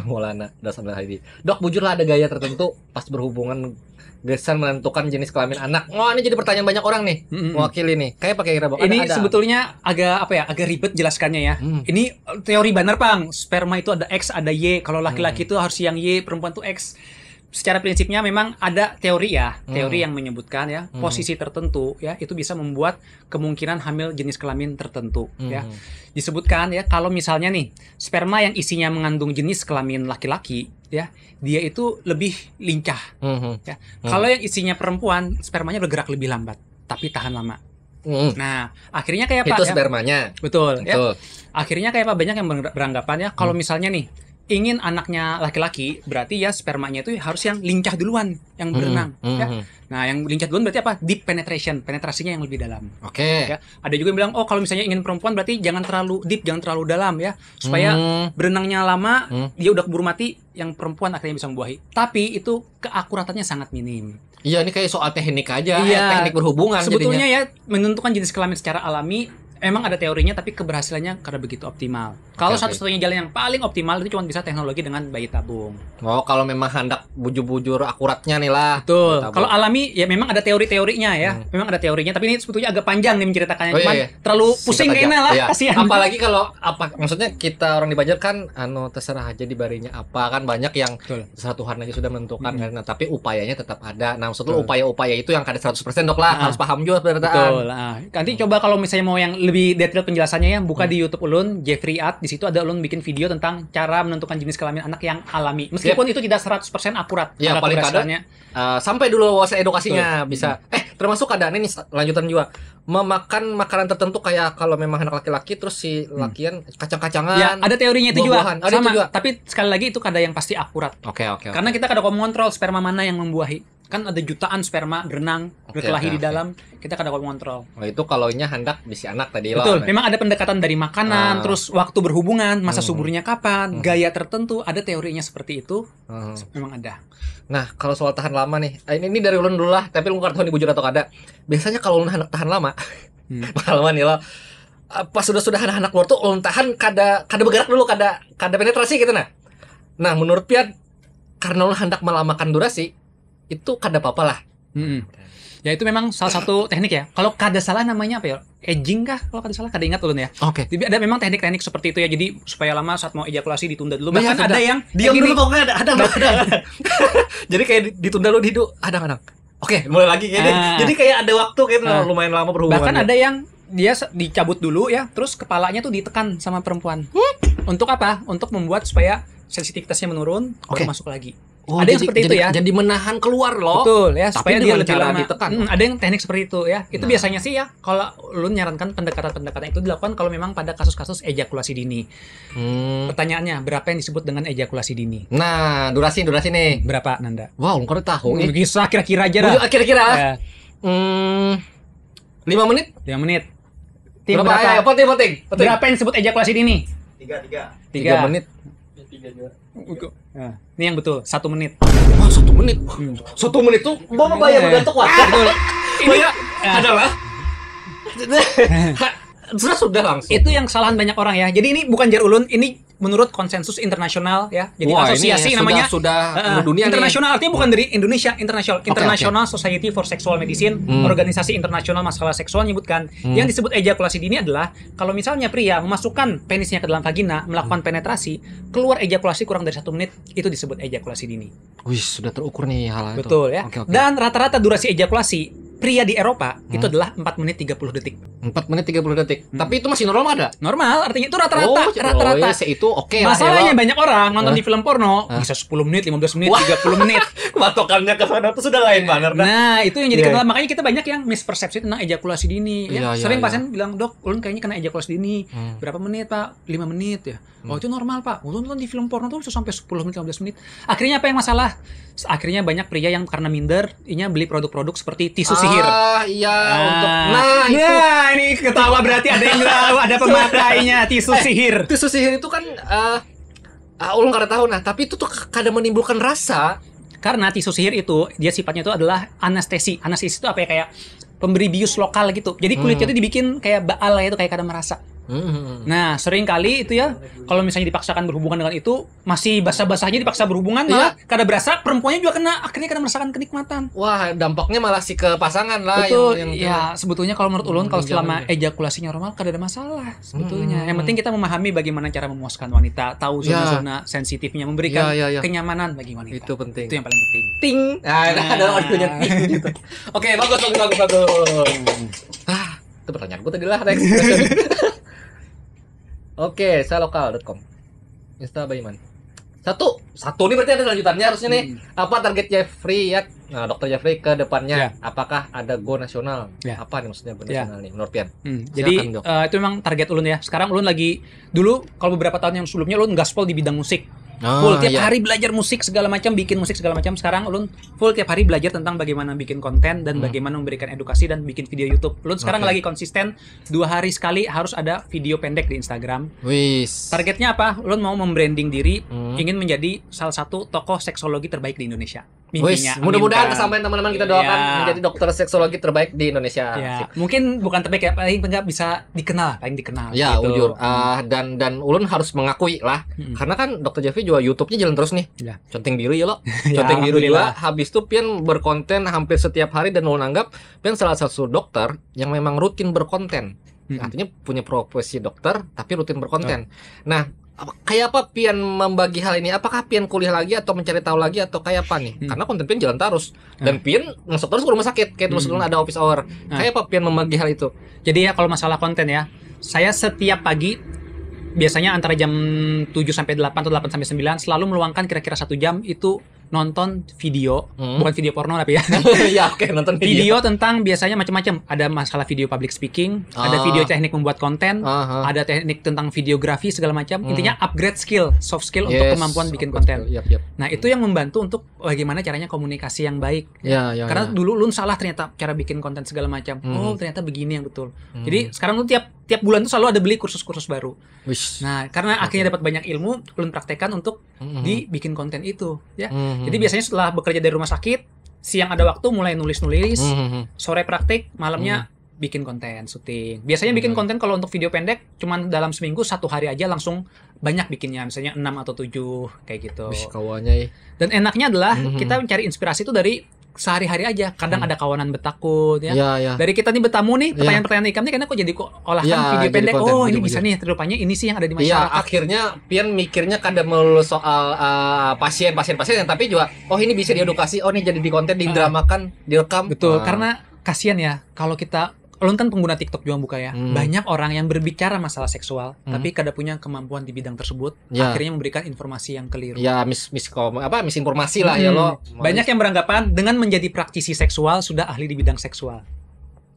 Maulana, dasar Haidi. Dok, bujurlah ada gaya tertentu pas berhubungan gesan menentukan jenis kelamin anak. Oh, ini jadi pertanyaan banyak orang nih. Mewakili nih. Kayak pakai kira ini sebetulnya agak agak ribet jelaskannya ya. Ini teori benar, Bang. Sperma itu ada X, ada Y. Kalau laki-laki itu harus yang Y, perempuan tuh X. Secara prinsipnya memang ada teori yang menyebutkan ya posisi tertentu ya itu bisa membuat kemungkinan hamil jenis kelamin tertentu ya. Disebutkan ya kalau misalnya nih sperma yang isinya mengandung jenis kelamin laki-laki ya, dia itu lebih lincah. Ya. Kalau yang isinya perempuan, spermanya bergerak lebih lambat, tapi tahan lama. Nah, akhirnya kayak apa? Itu spermanya. Betul. Ya. Akhirnya kayak apa? Banyak yang beranggapan ya, kalau misalnya nih ingin anaknya laki-laki, berarti ya spermanya itu harus yang lincah duluan, yang berenang. Ya. Nah, yang lincah duluan berarti apa? Deep penetration, penetrasinya yang lebih dalam. Ya. Ada juga yang bilang, oh kalau misalnya ingin perempuan berarti jangan terlalu deep, jangan terlalu dalam ya, supaya berenangnya lama, dia udah keburu mati, yang perempuan akhirnya bisa membuahi. Tapi itu keakuratannya sangat minim. Iya, ini kayak soal teknik aja, teknik berhubungan. Sebetulnya jadinya. Ya menentukan jenis kelamin secara alami emang ada teorinya, tapi keberhasilannya karena begitu optimal. Kalau satu-satunya jalan yang paling optimal itu cuma bisa teknologi dengan bayi tabung. Oh, kalau memang hendak bujur-bujur akuratnya nih lah. Betul. Kalau alami ya memang ada teori-teorinya ya. Memang ada teorinya, tapi ini sebetulnya agak panjang nih menceritakannya. Cuman terlalu pusing kayaknya lah, kasihan. Apalagi kalau maksudnya kita orang di Banjar kan terserah aja di barinya apa, kan banyak yang terserah Tuhan aja sudah menentukan kan. Nah, tapi upayanya tetap ada. Nah, maksudnya upaya-upaya itu yang kada 100% dok lah, harus paham juga sebenarnya. Betul. Nanti coba kalau misalnya mau yang lebih detail penjelasannya ya, buka di YouTube Ulun, Jeffrey At. Di situ ada Ulun bikin video tentang cara menentukan jenis kelamin anak yang alami. Meskipun itu tidak 100% akurat. Ya, paling kadang sampai dulu wawasan edukasinya bisa. Termasuk keadaan ini lanjutan juga. Memakan makanan tertentu kayak kalau memang anak laki-laki terus si lakian kacang-kacangan. Ya, ada teorinya itu juga. Sama, itu juga. Tapi sekali lagi itu kada yang pasti akurat. Oke. Karena kita kada mengontrol sperma mana yang membuahi. Kan ada jutaan sperma berenang, berkelahi di dalam, kita kada mengontrol. Oh, itu kalau nya hendak bisi anak tadi. Betul, memang ada pendekatan dari makanan, terus waktu berhubungan, masa suburnya kapan, gaya tertentu, ada teorinya seperti itu. Memang ada. Nah, kalau soal tahan lama nih, ini dari ulun dulu lah, tapi lu nggak tahu nih bujur atau kada. Biasanya kalau ulun hendak tahan lama, pengalaman nih lo, pas sudah anak luar tuh ulun tahan kada bergerak dulu, kada penetrasi gitu nah. Nah, menurut Pian, karena ulun hendak melamakan durasi, itu kada apa-apa lah. Ya itu memang salah satu teknik ya. Kalau kada salah namanya apa ya? Edging kah? Kalau kada salah kada ingat ulun ya. Oke. Jadi ada memang teknik-teknik seperti itu ya. Jadi supaya lama saat mau ejakulasi ditunda dulu. Bahkan ada yang diam dulu pokoknya ada. Jadi kayak ditunda dulu di hidup. Ada. Oke, mulai lagi ya. Jadi kayak ada waktu kayak lumayan lama berhubungan. Bahkan ada yang dia dicabut dulu ya, terus kepalanya tuh ditekan sama perempuan. Untuk apa? Untuk membuat supaya sensitivitasnya menurun, baru masuk lagi. Ada yang seperti itu ya. Jadi menahan keluar loh. Betul ya, supaya dia lebih cara lama ditekan. Ada yang teknik seperti itu ya. Itu biasanya sih ya, kalau lu nyarankan pendekatan-pendekatan itu dilakukan kalau memang pada kasus-kasus ejakulasi dini. Pertanyaannya, berapa yang disebut dengan ejakulasi dini? Nah, durasi nih. Berapa, Nanda? Wow, lu kada tahu. Bisa kira-kira aja dah. Kira-kira. 5 menit? 5 menit. Berapa? Penting. Berapa yang disebut ejakulasi dini? 3 menit. 3 juga. Nah, ini yang betul, 1 menit. Wah, 1 menit. 1 menit tuh mau bayar bergantung waktu. Betul. Ini adalah sudah langsung. Itu yang kesalahan banyak orang ya. Jadi ini bukan jar ulun, ini menurut konsensus internasional ya. Jadi asosiasi namanya sudah dunia internasional, artinya bukan dari Indonesia, International Society for Sexual Medicine, organisasi internasional masalah seksual menyebutkan yang disebut ejakulasi dini adalah kalau misalnya pria memasukkan penisnya ke dalam vagina, melakukan penetrasi, keluar ejakulasi kurang dari 1 menit, itu disebut ejakulasi dini. Wih, sudah terukur nih hal itu. Betul ya. Dan rata-rata durasi ejakulasi pria di Eropa itu adalah 4 menit 30 detik. 4 menit 30 detik. Tapi itu masih normal ada? Normal, artinya itu rata-rata. Itu oke lah. Masalahnya banyak orang nonton di film porno bisa 10 menit, 15 menit, 30 menit. Patokannya ke sana tuh sudah lain banget. Nah, itu yang jadi kendala. Makanya kita banyak yang mispersepsi tentang ejakulasi dini ya. Sering pasien bilang, "Dok, ulun kayaknya kena ejakulasi dini." Berapa menit, Pak? 5 menit ya. Oh, itu normal, Pak. Ulun nonton di film porno tuh bisa sampai 10 menit, 15 menit. Akhirnya apa yang masalah? Akhirnya banyak pria yang karena minder, beli produk-produk seperti tisu sihir. Untuk ini ketawa berarti ada yang tahu, ada pemakainya tisu sihir. Tisu sihir itu kan ulun kada tahu tapi itu tuh kada menimbulkan rasa. Karena tisu sihir itu dia sifatnya itu adalah anestesi. Anestesi itu apa ya, kayak pemberi bius lokal gitu. Jadi kulitnya itu dibikin kayak baal itu, kayak kada merasa. Nah, sering kali itu ya, kalau misalnya dipaksakan berhubungan dengan itu, masih basah-basahnya dipaksa berhubungan, malah kada berasa, perempuannya juga kena, akhirnya kada merasakan kenikmatan. Wah, dampaknya malah sih ke pasangan lah. Betul, ya sebetulnya kalau menurut ulun, kalau selama ejakulasinya normal, kada ada masalah sebetulnya. Yang penting kita memahami bagaimana cara memuaskan wanita, tahu zona-zona sensitifnya, memberikan kenyamanan bagi wanita. Itu penting. Itu yang paling penting. Ting. Ada audionya ting gitu. Oke, bagus. Itu pertanyaan gue tadi lah, next. Oke, salokal.com. Insta Baiman. Satu nih berarti ada lanjutannya harusnya nih. Apa target Jeffrey ya? Nah, Dokter Jeffrey ke depannya, apakah ada go nasional? Apa nih maksudnya go nasional nih menurut Pian? Jadi itu memang target ulun ya. Sekarang ulun lagi dulu kalau beberapa tahun yang sebelumnya ulun gaspol di bidang musik. Full tiap hari belajar musik segala macam, bikin musik segala macam. Sekarang ulun full tiap hari belajar tentang bagaimana bikin konten dan bagaimana memberikan edukasi dan bikin video YouTube. Ulun sekarang lagi konsisten 2 hari sekali harus ada video pendek di Instagram. Targetnya apa? Ulun mau membranding diri, ingin menjadi salah satu tokoh seksologi terbaik di Indonesia. Mimpinya. Mudah-mudahan kesampaian teman-teman kita doakan menjadi dokter seksologi terbaik di Indonesia. Mungkin bukan terbaik ya, paling enggak bisa dikenal, paling dikenal. Ya, gitu. ujur. Dan ulun harus mengakui lah, karena kan Dokter Jeffrey juga YouTube-nya jalan terus nih. Centing biru ya lo. Centing biru juga. Habis itu Pian berkonten hampir setiap hari dan ulun anggap Pian salah satu dokter yang memang rutin berkonten. Artinya punya profesi dokter tapi rutin berkonten. Nah, kayak apa Pian membagi hal ini? Apakah Pian kuliah lagi atau mencari tahu lagi atau kayak apa nih? Karena konten Pian jalan terus dan Pian masuk terus ke rumah sakit kayak terus ada office hour. Kayak apa Pian membagi hal itu? Jadi ya kalau masalah konten ya, saya setiap pagi biasanya antara jam 7 sampai 8 atau 8 sampai 9 selalu meluangkan kira-kira 1 jam itu nonton video, bukan video porno tapi ya. Ya, nonton video tentang biasanya macam-macam. Ada masalah video public speaking, ada video teknik membuat konten, ada teknik tentang videografi segala macam. Intinya upgrade skill, soft skill untuk kemampuan bikin konten. Nah, itu yang membantu untuk bagaimana caranya komunikasi yang baik. Karena dulu lu salah ternyata cara bikin konten segala macam. Oh, ternyata begini yang betul. Jadi sekarang lu tiap bulan tuh selalu ada beli kursus-kursus baru. Nah, karena akhirnya dapat banyak ilmu, ulun praktekkan untuk dibikin konten itu, ya. Jadi biasanya setelah bekerja dari rumah sakit, siang ada waktu mulai nulis-nulis, sore praktik, malamnya bikin konten, syuting. Biasanya bikin konten kalau untuk video pendek, cuman dalam seminggu 1 hari aja langsung banyak bikinnya, misalnya 6 atau 7 kayak gitu. Kawannya, Dan enaknya adalah kita mencari inspirasi itu dari sehari-hari aja. Kadang ada kawanan betakut ya. Dari kita nih bertamu nih, pertanyaan-pertanyaan ikam nih karena kok jadi olahkan video pendek. Oh, ini bisa nih, rupanya ini sih yang ada di masyarakat. Akhirnya Pian mikirnya kadang melulu soal pasien yang tapi juga ini bisa diedukasi, ini jadi di konten, didramakan, direkam. Betul, karena kasihan ya kalau kita ulun kan pengguna TikTok juga buka ya. Banyak orang yang berbicara masalah seksual tapi kada punya kemampuan di bidang tersebut, akhirnya memberikan informasi yang keliru. Ya, misinformasi lah ya lo. Banyak yang beranggapan dengan menjadi praktisi seksual sudah ahli di bidang seksual.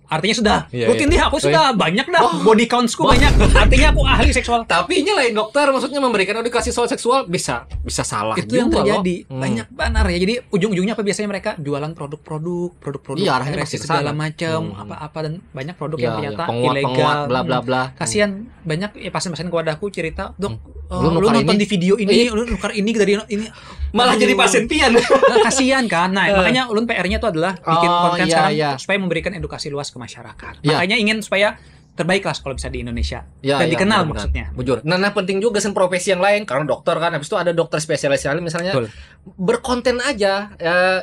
Artinya sudah rutin deh, aku sudah banyak dah body counts-ku banyak. Artinya aku ahli seksual. Tapi ini lain dokter, maksudnya memberikan edukasi soal seksual bisa salah. Itu yang terjadi. Banyak benar ya. Jadi ujung-ujungnya apa biasanya mereka jualan produk-produk arahnya pasti segala macam, apa-apa dan banyak produk yang ternyata ilegal. Bla bla bla. Kasihan banyak pasien-pasien ke wadahku cerita, "Dok, lu nonton di video ini, lu nukar ini dari ini." Malah jadi pasien Pian. Kasihan kan. Nah, makanya ulun PR-nya itu adalah bikin konten sekarang supaya memberikan edukasi luas ke masyarakat. Makanya ingin supaya terbaik lah kalau bisa di Indonesia dan dikenal maksudnya. Bujur. Nah, penting juga sen profesi yang lain karena dokter kan, habis itu ada dokter spesialis lain misalnya. Berkonten aja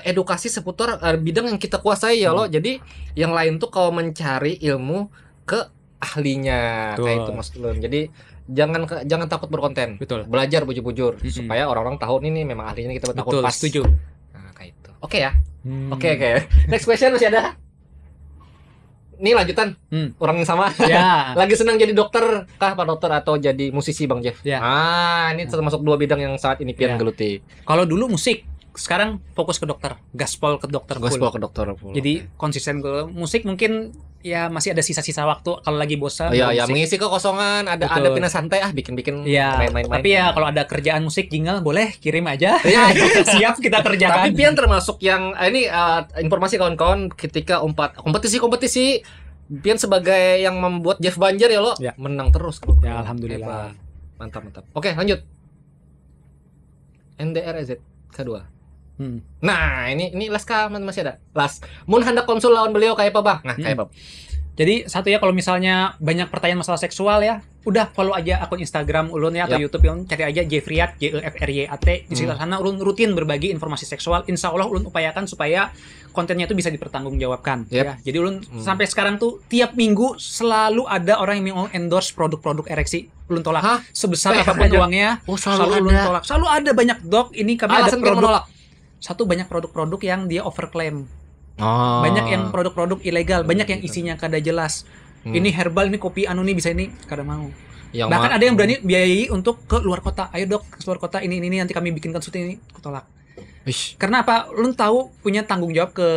edukasi seputar bidang yang kita kuasai ya lo. Jadi yang lain tuh kalau mencari ilmu ke ahlinya kayak itu maksud lo. Jadi jangan takut berkonten. Belajar bujur-bujur supaya orang-orang tahu ini memang ahlinya, kita takut pas. Setuju. Nah, kayak itu. Oke ya. Oke. Next question masih ada? Ini lanjutan orang yang sama. Lagi senang jadi dokter kah, Pak Dokter, atau jadi musisi Bang Jeff? Ini termasuk 2 bidang yang saat ini Pian geluti. Kalau dulu musik, sekarang fokus ke dokter, gaspol ke dokter full. Jadi konsisten ke musik, mungkin ya masih ada sisa-sisa waktu kalau lagi bosan. Mengisi kekosongan, ada pindah santai bikin-bikin main-main. Tapi ya kalau ada kerjaan musik jingle boleh kirim aja. Siap kita kerjakan. Tapi Pian termasuk yang ini informasi kawan-kawan ketika kompetisi Pian sebagai yang membuat Jeff Banjar ya lo menang terus. Ya alhamdulillah. Mantap. Oke, lanjut. NDRZ kedua. Nah, ini Las masih ada. Las, mun hendak konsul lawan beliau kayak apa, Bang? Nah, kayak apa? Jadi satu ya, kalau misalnya banyak pertanyaan masalah seksual ya, udah follow aja akun Instagram ulun ya atau YouTube ulun, cari aja Jeffryat, JEFRYAT. Di situ sana ulun rutin berbagi informasi seksual. Insya Allah ulun upayakan supaya kontennya itu bisa dipertanggungjawabkan. Ya. Jadi ulun sampai sekarang tuh tiap minggu selalu ada orang yang mau endorse produk-produk ereksi. Ulun tolak sebesar apapun uangnya. Selalu ulun tolak. Selalu ada banyak, Dok. Ini kami ada produk. Satu, banyak produk-produk yang dia overclaim. Banyak yang produk-produk ilegal, banyak yang isinya kada jelas. Ini herbal, ini kopi anu nih bisa ini, kada mau. Bahkan ada yang berani biayai untuk ke luar kota. Ayo dok, ke luar kota ini nanti kami bikinkan syuting ini. Aku tolak. Karena apa? Ulun tahu punya tanggung jawab ke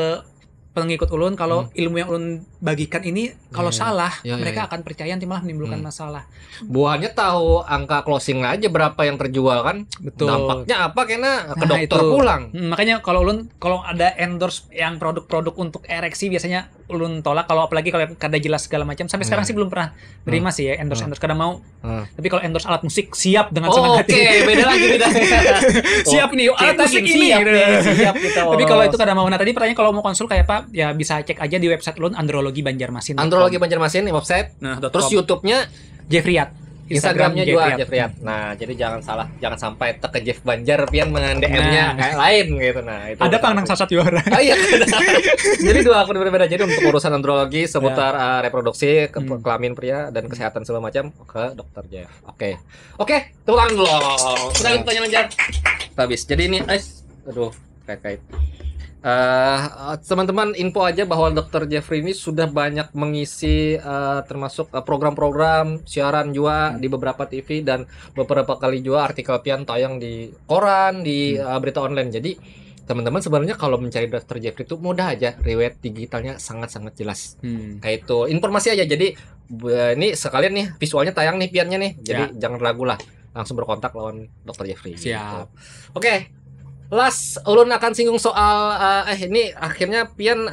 pengikut ulun kalau ilmu yang ulun bagikan ini kalau salah mereka akan percaya nanti malah menimbulkan masalah. Buahnya tahu angka closing aja berapa yang terjual kan. Betul. Dampaknya apa karena ke dokter pulang. Makanya kalau ulun kalau ada endorse yang produk-produk untuk ereksi biasanya ulun tolak, kalau apalagi kalau kada jelas segala macam. Sampai sekarang sih belum pernah terima sih ya endorse kada mau. Tapi kalau endorse alat musik siap dengan senang hati. Beda lagi. Siap nih alat musik ini. Siap kita. Tapi kalau itu kada mau. Nah tadi pertanyaan kalau mau konsul kayak apa? Ya bisa cek aja di website ulun Andrologi Banjarmasin. Andrologi Banjarmasin website. Nah, terus YouTube-nya Jeffriyat. Instagramnya juga Jeffriyat. Nah, jadi jangan sampai ke Jeff Banjar pian dengan DM-nya kayak lain gitu. Nah, itu. Ada Pangnang Sasat Yuara. Iya. Jadi dua akun berbeda. Jadi untuk urusan andrologi seputar reproduksi, kelamin pria dan kesehatan segala macam ke dokter Jeff. Oke, tulang dulu. Sudah pertanyaan Jar. Habis. Jadi ini aduh, kait. Teman-teman info aja bahwa Dr. Jeffrey ini sudah banyak mengisi termasuk program-program siaran juga di beberapa TV dan beberapa kali juga artikel pian tayang di koran, di berita online. Jadi teman-teman sebenarnya kalau mencari Dr. Jeffrey itu mudah aja, riwayat digitalnya sangat-sangat jelas. Kayak itu informasi aja. Jadi ini sekalian nih visualnya tayang nih piannya nih. Jadi jangan ragu lah, langsung berkontak lawan Dr. Jeffrey. Siap. Gitu. Oke. Last, ulun akan singgung soal ini akhirnya pian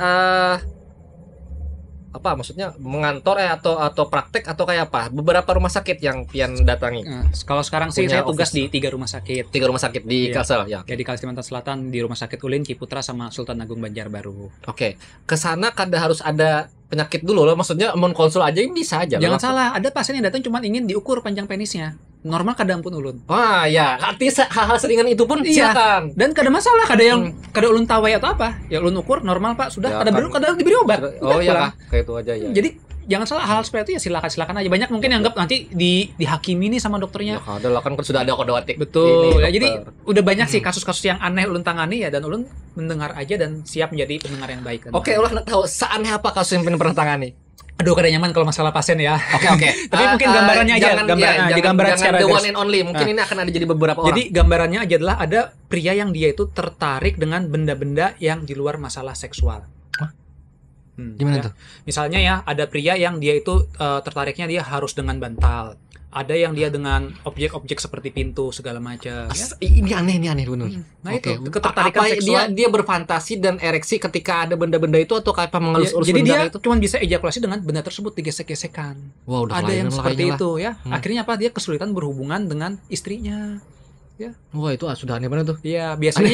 apa maksudnya mengantor atau praktek atau kayak apa? Beberapa rumah sakit yang pian datangi. Kalau sekarang sih saya tugas di 3 rumah sakit. 3 rumah sakit di Kalsel ya. Di Kalimantan Selatan di Rumah Sakit Ulin, Ciputra sama Sultan Agung Banjarbaru. Oke. Kesana kada harus ada penyakit dulu loh, maksudnya mau konsul aja ini bisa aja. Jangan salah, ada pasien yang datang cuma ingin diukur panjang penisnya. Normal kada ampun ulun. Wah ya, artinya hal-hal seringan itu pun silakan. Dan kada masalah, kada yang kada ulun tawai atau apa. Ya ulun ukur normal Pak, sudah ya, kada diberi obat. Oh iya, kayak itu aja ya. Jadi jangan salah, hal seperti itu ya silakan aja. Banyak mungkin yang anggap nanti dihakimi nih sama dokternya. Ya, ada lah kan sudah ada kode etik. Betul. Ya, jadi udah banyak sih kasus-kasus yang aneh ulun tangani ya, dan ulun mendengar aja dan siap menjadi pendengar yang baik. Oke, ulah tahu seaneh apa kasus yang pernah tangani. Aduh, kada nyaman kalau masalah pasien ya. Oke. Tapi mungkin gambarannya aja, gambaran secara the one and only. Mungkin ini akan ada jadi beberapa orang. Jadi gambarannya aja adalah ada pria yang dia itu tertarik dengan benda-benda yang di luar masalah seksual. Gimana tuh? Misalnya ya, ada pria yang dia itu tertariknya dia harus dengan bantal. Ada yang dia dengan objek-objek seperti pintu segala macam. Ya? Ini aneh benar. Nah itu ketertarikan seksual. Dia berfantasi dan ereksi ketika ada benda-benda itu atau kayak mengelus-elus jadi benda dia itu? Cuma bisa ejakulasi dengan benda tersebut digesek-gesekan. Wow, ada yang seperti itu ya. Akhirnya apa? Dia kesulitan berhubungan dengan istrinya. Ya. Wah, itu sudah aneh banget tuh. Iya, biasanya.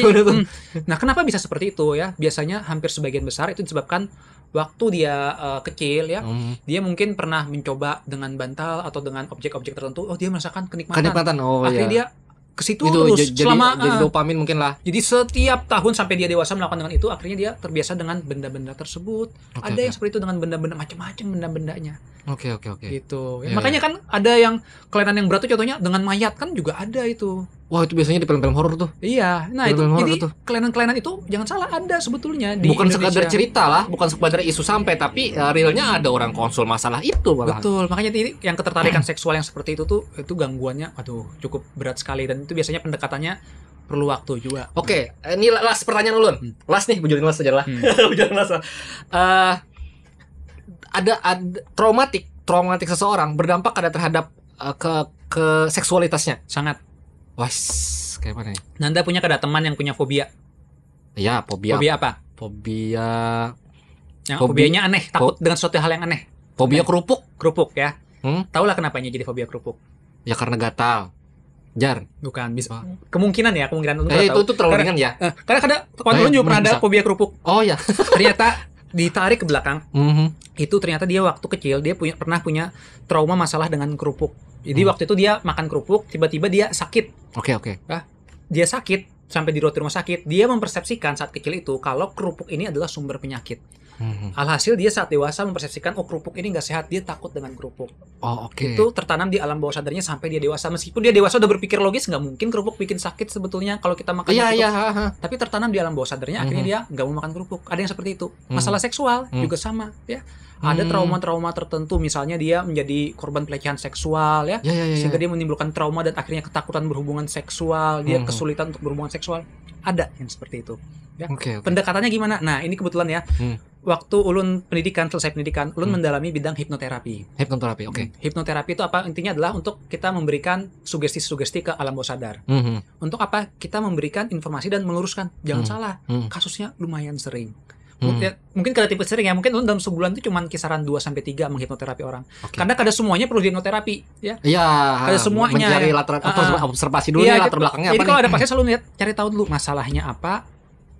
Nah, kenapa bisa seperti itu ya? Biasanya hampir sebagian besar itu disebabkan waktu dia kecil ya, dia mungkin pernah mencoba dengan bantal atau dengan objek-objek tertentu. Oh, dia merasakan kenikmatan. Akhirnya dia ke situ terus selama jadi dopamin mungkin lah. Jadi setiap tahun sampai dia dewasa melakukan dengan itu, akhirnya dia terbiasa dengan benda-benda tersebut. Ada yang seperti itu dengan benda-benda macam-macam benda-bendanya. Oke. Gitu. Ya, makanya kan ada yang kelainan yang berat tuh contohnya dengan mayat kan juga ada itu. Wah, itu biasanya di film-film horor tuh. Iya, nah itu jadi kelainan-kelainan itu jangan salah ada sebetulnya di bukan Indonesia. Sekadar cerita lah, bukan sekadar isu sampai, tapi realnya ada orang konsul masalah itu malah. Betul, makanya yang ketertarikan seksual yang seperti itu tuh itu gangguannya cukup berat sekali, dan itu biasanya pendekatannya perlu waktu juga. Oke, ini last pertanyaan ulun. Last nih, bujurin last aja lah. Bujurin last. Ada traumatik seseorang berdampak terhadap ke seksualitasnya. Sangat. Wah, kayak mana nih? Nanda punya kada teman yang punya fobia? Iya, fobia. Fobia apa? Fobia yang fobianya aneh, takut dengan suatu hal yang aneh. Fobia kerupuk ya. Tahulah kenapanya jadi fobia kerupuk? Ya karena gatal. Jar. Bukan, bisa. Kemungkinan itu terlalu ringan ya. Karena kawan juga pernah ada fobia kerupuk. Oh ya. Ternyata ditarik ke belakang. Itu ternyata dia waktu kecil dia pernah punya trauma masalah dengan kerupuk. Jadi waktu itu dia makan kerupuk, tiba-tiba dia sakit. Oke. Nah, dia sakit sampai dirawat di rumah sakit. Dia mempersepsikan saat kecil itu kalau kerupuk ini adalah sumber penyakit. Alhasil dia saat dewasa mempersepsikan kerupuk ini nggak sehat, dia takut dengan kerupuk. Itu tertanam di alam bawah sadarnya sampai dia dewasa. Meskipun dia dewasa udah berpikir logis, nggak mungkin kerupuk bikin sakit sebetulnya kalau kita makan kerupuk. Tapi tertanam di alam bawah sadarnya, akhirnya dia nggak mau makan kerupuk. Ada yang seperti itu. Masalah seksual juga sama, ya. Ada trauma-trauma tertentu, misalnya dia menjadi korban pelecehan seksual, ya, sehingga dia menimbulkan trauma dan akhirnya ketakutan berhubungan seksual, dia kesulitan untuk berhubungan seksual. Ada yang seperti itu. Ya. Pendekatannya gimana? Nah, ini kebetulan ya. Waktu Ulun selesai pendidikan, Ulun mendalami bidang hipnoterapi. Hipnoterapi itu apa? Intinya adalah untuk kita memberikan sugesti-sugesti ke alam bawah sadar. Untuk apa? Kita memberikan informasi dan meluruskan. Jangan salah, kasusnya lumayan sering. Mungkin kada tipe sering ya, mungkin dalam sebulan itu cuma kisaran 2-3 menghipnoterapi orang. Karena kada semuanya perlu dihipnoterapi, ya. Kada semuanya. Mencari observasi dulu latar belakangnya apa. Jadi kalau ada pasien selalu lihat, cari tahu dulu masalahnya apa,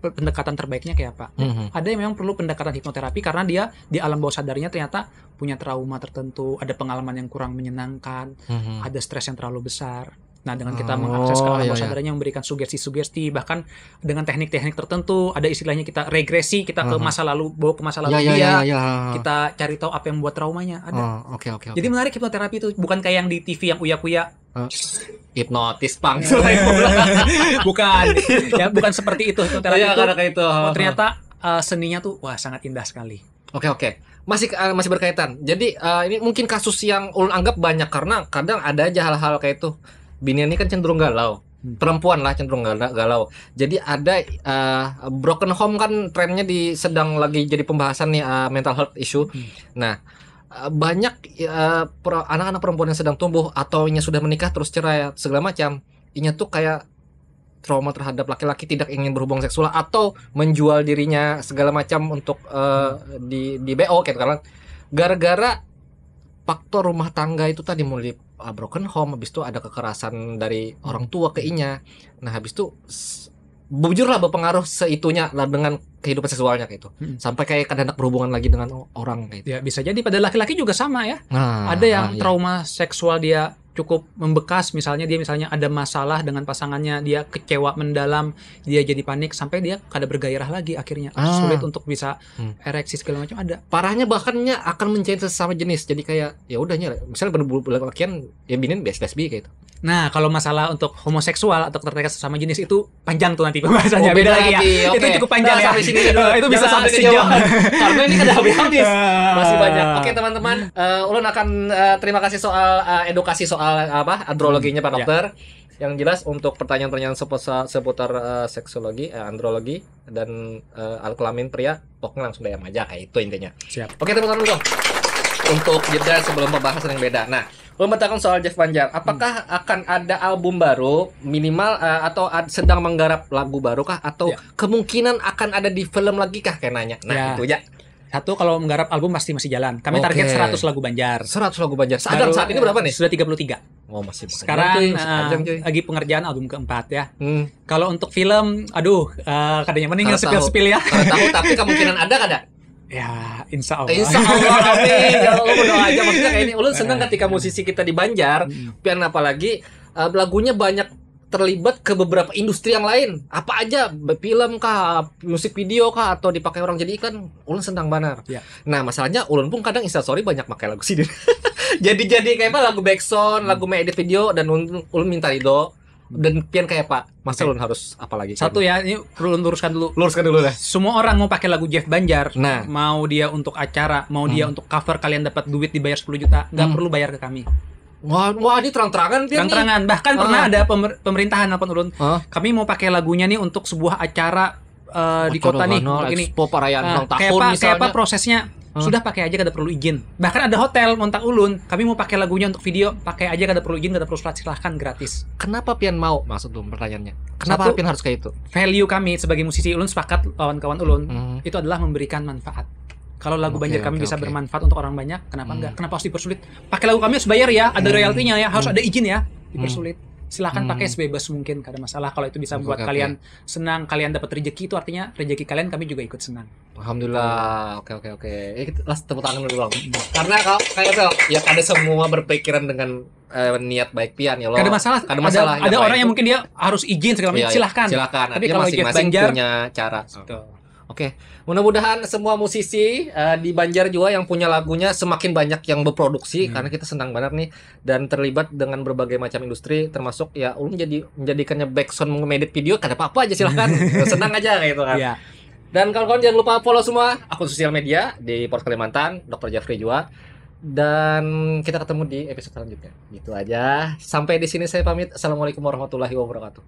pendekatan terbaiknya kayak apa. Ada yang memang perlu pendekatan hipnoterapi karena dia di alam bawah sadarnya ternyata punya trauma tertentu, ada pengalaman yang kurang menyenangkan, ada stres yang terlalu besar. Nah, dengan kita mengakses ke alam bawah sadarnya, memberikan sugesti-sugesti, bahkan dengan teknik-teknik tertentu, ada istilahnya kita regresi, kita ke masa lalu, bawa ke masa lalu dia, kita cari tahu apa yang membuat traumanya. Ada. Jadi menarik hipnoterapi itu, bukan kayak yang di TV yang uya-kuya. Hipnotis pang. Bukan. Ya, bukan seperti itu hipnoterapi itu. Ternyata seninya tuh sangat indah sekali. Masih berkaitan. Jadi ini mungkin kasus yang ulun anggap banyak karena kadang ada aja hal-hal kayak itu. Binian ini kan cenderung galau, perempuan lah cenderung galau. Jadi ada broken home kan trennya sedang lagi jadi pembahasan nih, mental health issue. Nah, banyak anak-anak perempuan yang sedang tumbuh atau yang sudah menikah terus cerai segala macam, inya tuh kayak trauma terhadap laki-laki, tidak ingin berhubungan seksual atau menjual dirinya segala macam untuk di BO kayak karena gara-gara faktor rumah tangga itu tadi, mulai broken home, habis itu ada kekerasan dari orang tua ke inya. Nah, habis itu bujurlah berpengaruh seitunya lah dengan kehidupan seksualnya kayak itu. Sampai kayak kadang berhubungan lagi dengan orang kayak itu. Ya, bisa jadi pada laki-laki juga sama ya. Ada yang trauma seksual dia cukup membekas, misalnya dia ada masalah dengan pasangannya, dia kecewa mendalam, dia jadi panik sampai dia kada bergairah lagi, akhirnya sulit untuk bisa ereksi segala macam. Ada parahnya bahkannya akan menjadi sesama jenis, jadi kayak ya udahnya misalnya berlakian ya binin lesbi kayak itu. Nah, kalau masalah untuk homoseksual atau ketertarikan sesama jenis itu panjang tuh nanti pembahasannya. Beda lagi ya. Itu cukup panjang ya. Sampai sini dulu. Itu bisa sampai sejam. Karena ini kan habis-habis. Masih banyak. Oke, teman-teman, ulun akan terima kasih soal edukasi soal androloginya Pak Dokter. Yang jelas untuk pertanyaan-pertanyaan seputar seksologi, andrologi dan kelamin pria, pokoknya langsung DM aja kayak itu intinya. Siap. Oke, teman-teman dong. Untuk jeda sebelum pembahasan yang beda. Nah, ulun bertanya soal Jeff Banjar, apakah akan ada album baru minimal atau sedang menggarap lagu baru kah atau kemungkinan akan ada di film lagi kah kayak nanya. Nah, itu aja. Satu, kalau menggarap album pasti masih jalan. Kami target 100 lagu Banjar. 100 lagu Banjar. Saat ini berapa nih? Sudah 33. Oh, masih. Sekarang lagi pengerjaan album keempat ya. Kalau untuk film, kadangnya mending sepil-sepil ya. Tahu, tapi kemungkinan ada kada? Ya, insya Allah. Insya Allah, amin. Kalau lu berdoa aja, maksudnya kayak ini. Ulun senang ketika musisi kita di Banjar, pian apalagi lagunya banyak terlibat ke beberapa industri yang lain. Apa aja, film kah, musik video kah, atau dipakai orang jadi iklan, ulun senang banget. Ya. Nah, masalahnya ulun pun kadang instastory banyak pakai lagu sini. jadi kayak apa, lagu backsound, lagu edit video, dan ulun minta ridho. Dan pian kayak Pak, masa ulun harus apa lagi? Satu ya, ini perlu luruskan dulu. Luruskan dulu lah. Semua orang mau pakai lagu Jeff Banjar, nah, mau dia untuk acara, mau dia untuk cover, kalian dapat duit dibayar 10 juta, nggak perlu bayar ke kami. Wah, ini terang-terangan. Terang-terangan. Bahkan pernah ada pemerintahan nelpon ulun. Kami mau pakai lagunya nih untuk sebuah acara di kota nih. Ini perayaan ulang tahun misalnya. Kayak apa prosesnya? Sudah pakai aja, kada perlu izin. Bahkan ada hotel ngontak ulun, kami mau pakai lagunya untuk video, pakai aja, kada perlu izin, kada perlu surat, silahkan, gratis. Kenapa pian mau? Maksud lu pertanyaannya. Kenapa pian harus kayak itu? Value kami sebagai musisi, ulun sepakat kawan-kawan ulun itu adalah memberikan manfaat. Kalau lagu Banjar kami bisa bermanfaat untuk orang banyak, kenapa enggak? Kenapa harus dipersulit? Pakai lagu kami harus bayar ya, ada royaltinya ya, harus ada izin ya, dipersulit. Silahkan pakai sebebas mungkin, kada masalah. Kalau itu bisa membuat kalian senang, kalian dapat rezeki, itu artinya rezeki kalian kami juga ikut senang. Alhamdulillah. Oke. Tepuk tangan dulu dong. Karena kalau kayak ya kada semua berpikiran dengan niat baik pian ya loh. Kada masalah. Ada orang yang mungkin dia harus izin segala macam. Silahkan. Tapi kalau masing-masing punya cara. Oke, mudah-mudahan semua musisi di Banjar juga yang punya lagunya semakin banyak yang berproduksi karena kita senang banget nih dan terlibat dengan berbagai macam industri termasuk ya ulun menjadikannya backsound mengedit video kada apa-apa aja silahkan senang aja gitu kan. Iya. Dan kawan-kawan jangan lupa follow semua akun sosial media di Port Kalimantan, Dr. Jafri juga. Dan kita ketemu di episode selanjutnya. Gitu aja. Sampai di sini saya pamit. Assalamualaikum warahmatullahi wabarakatuh.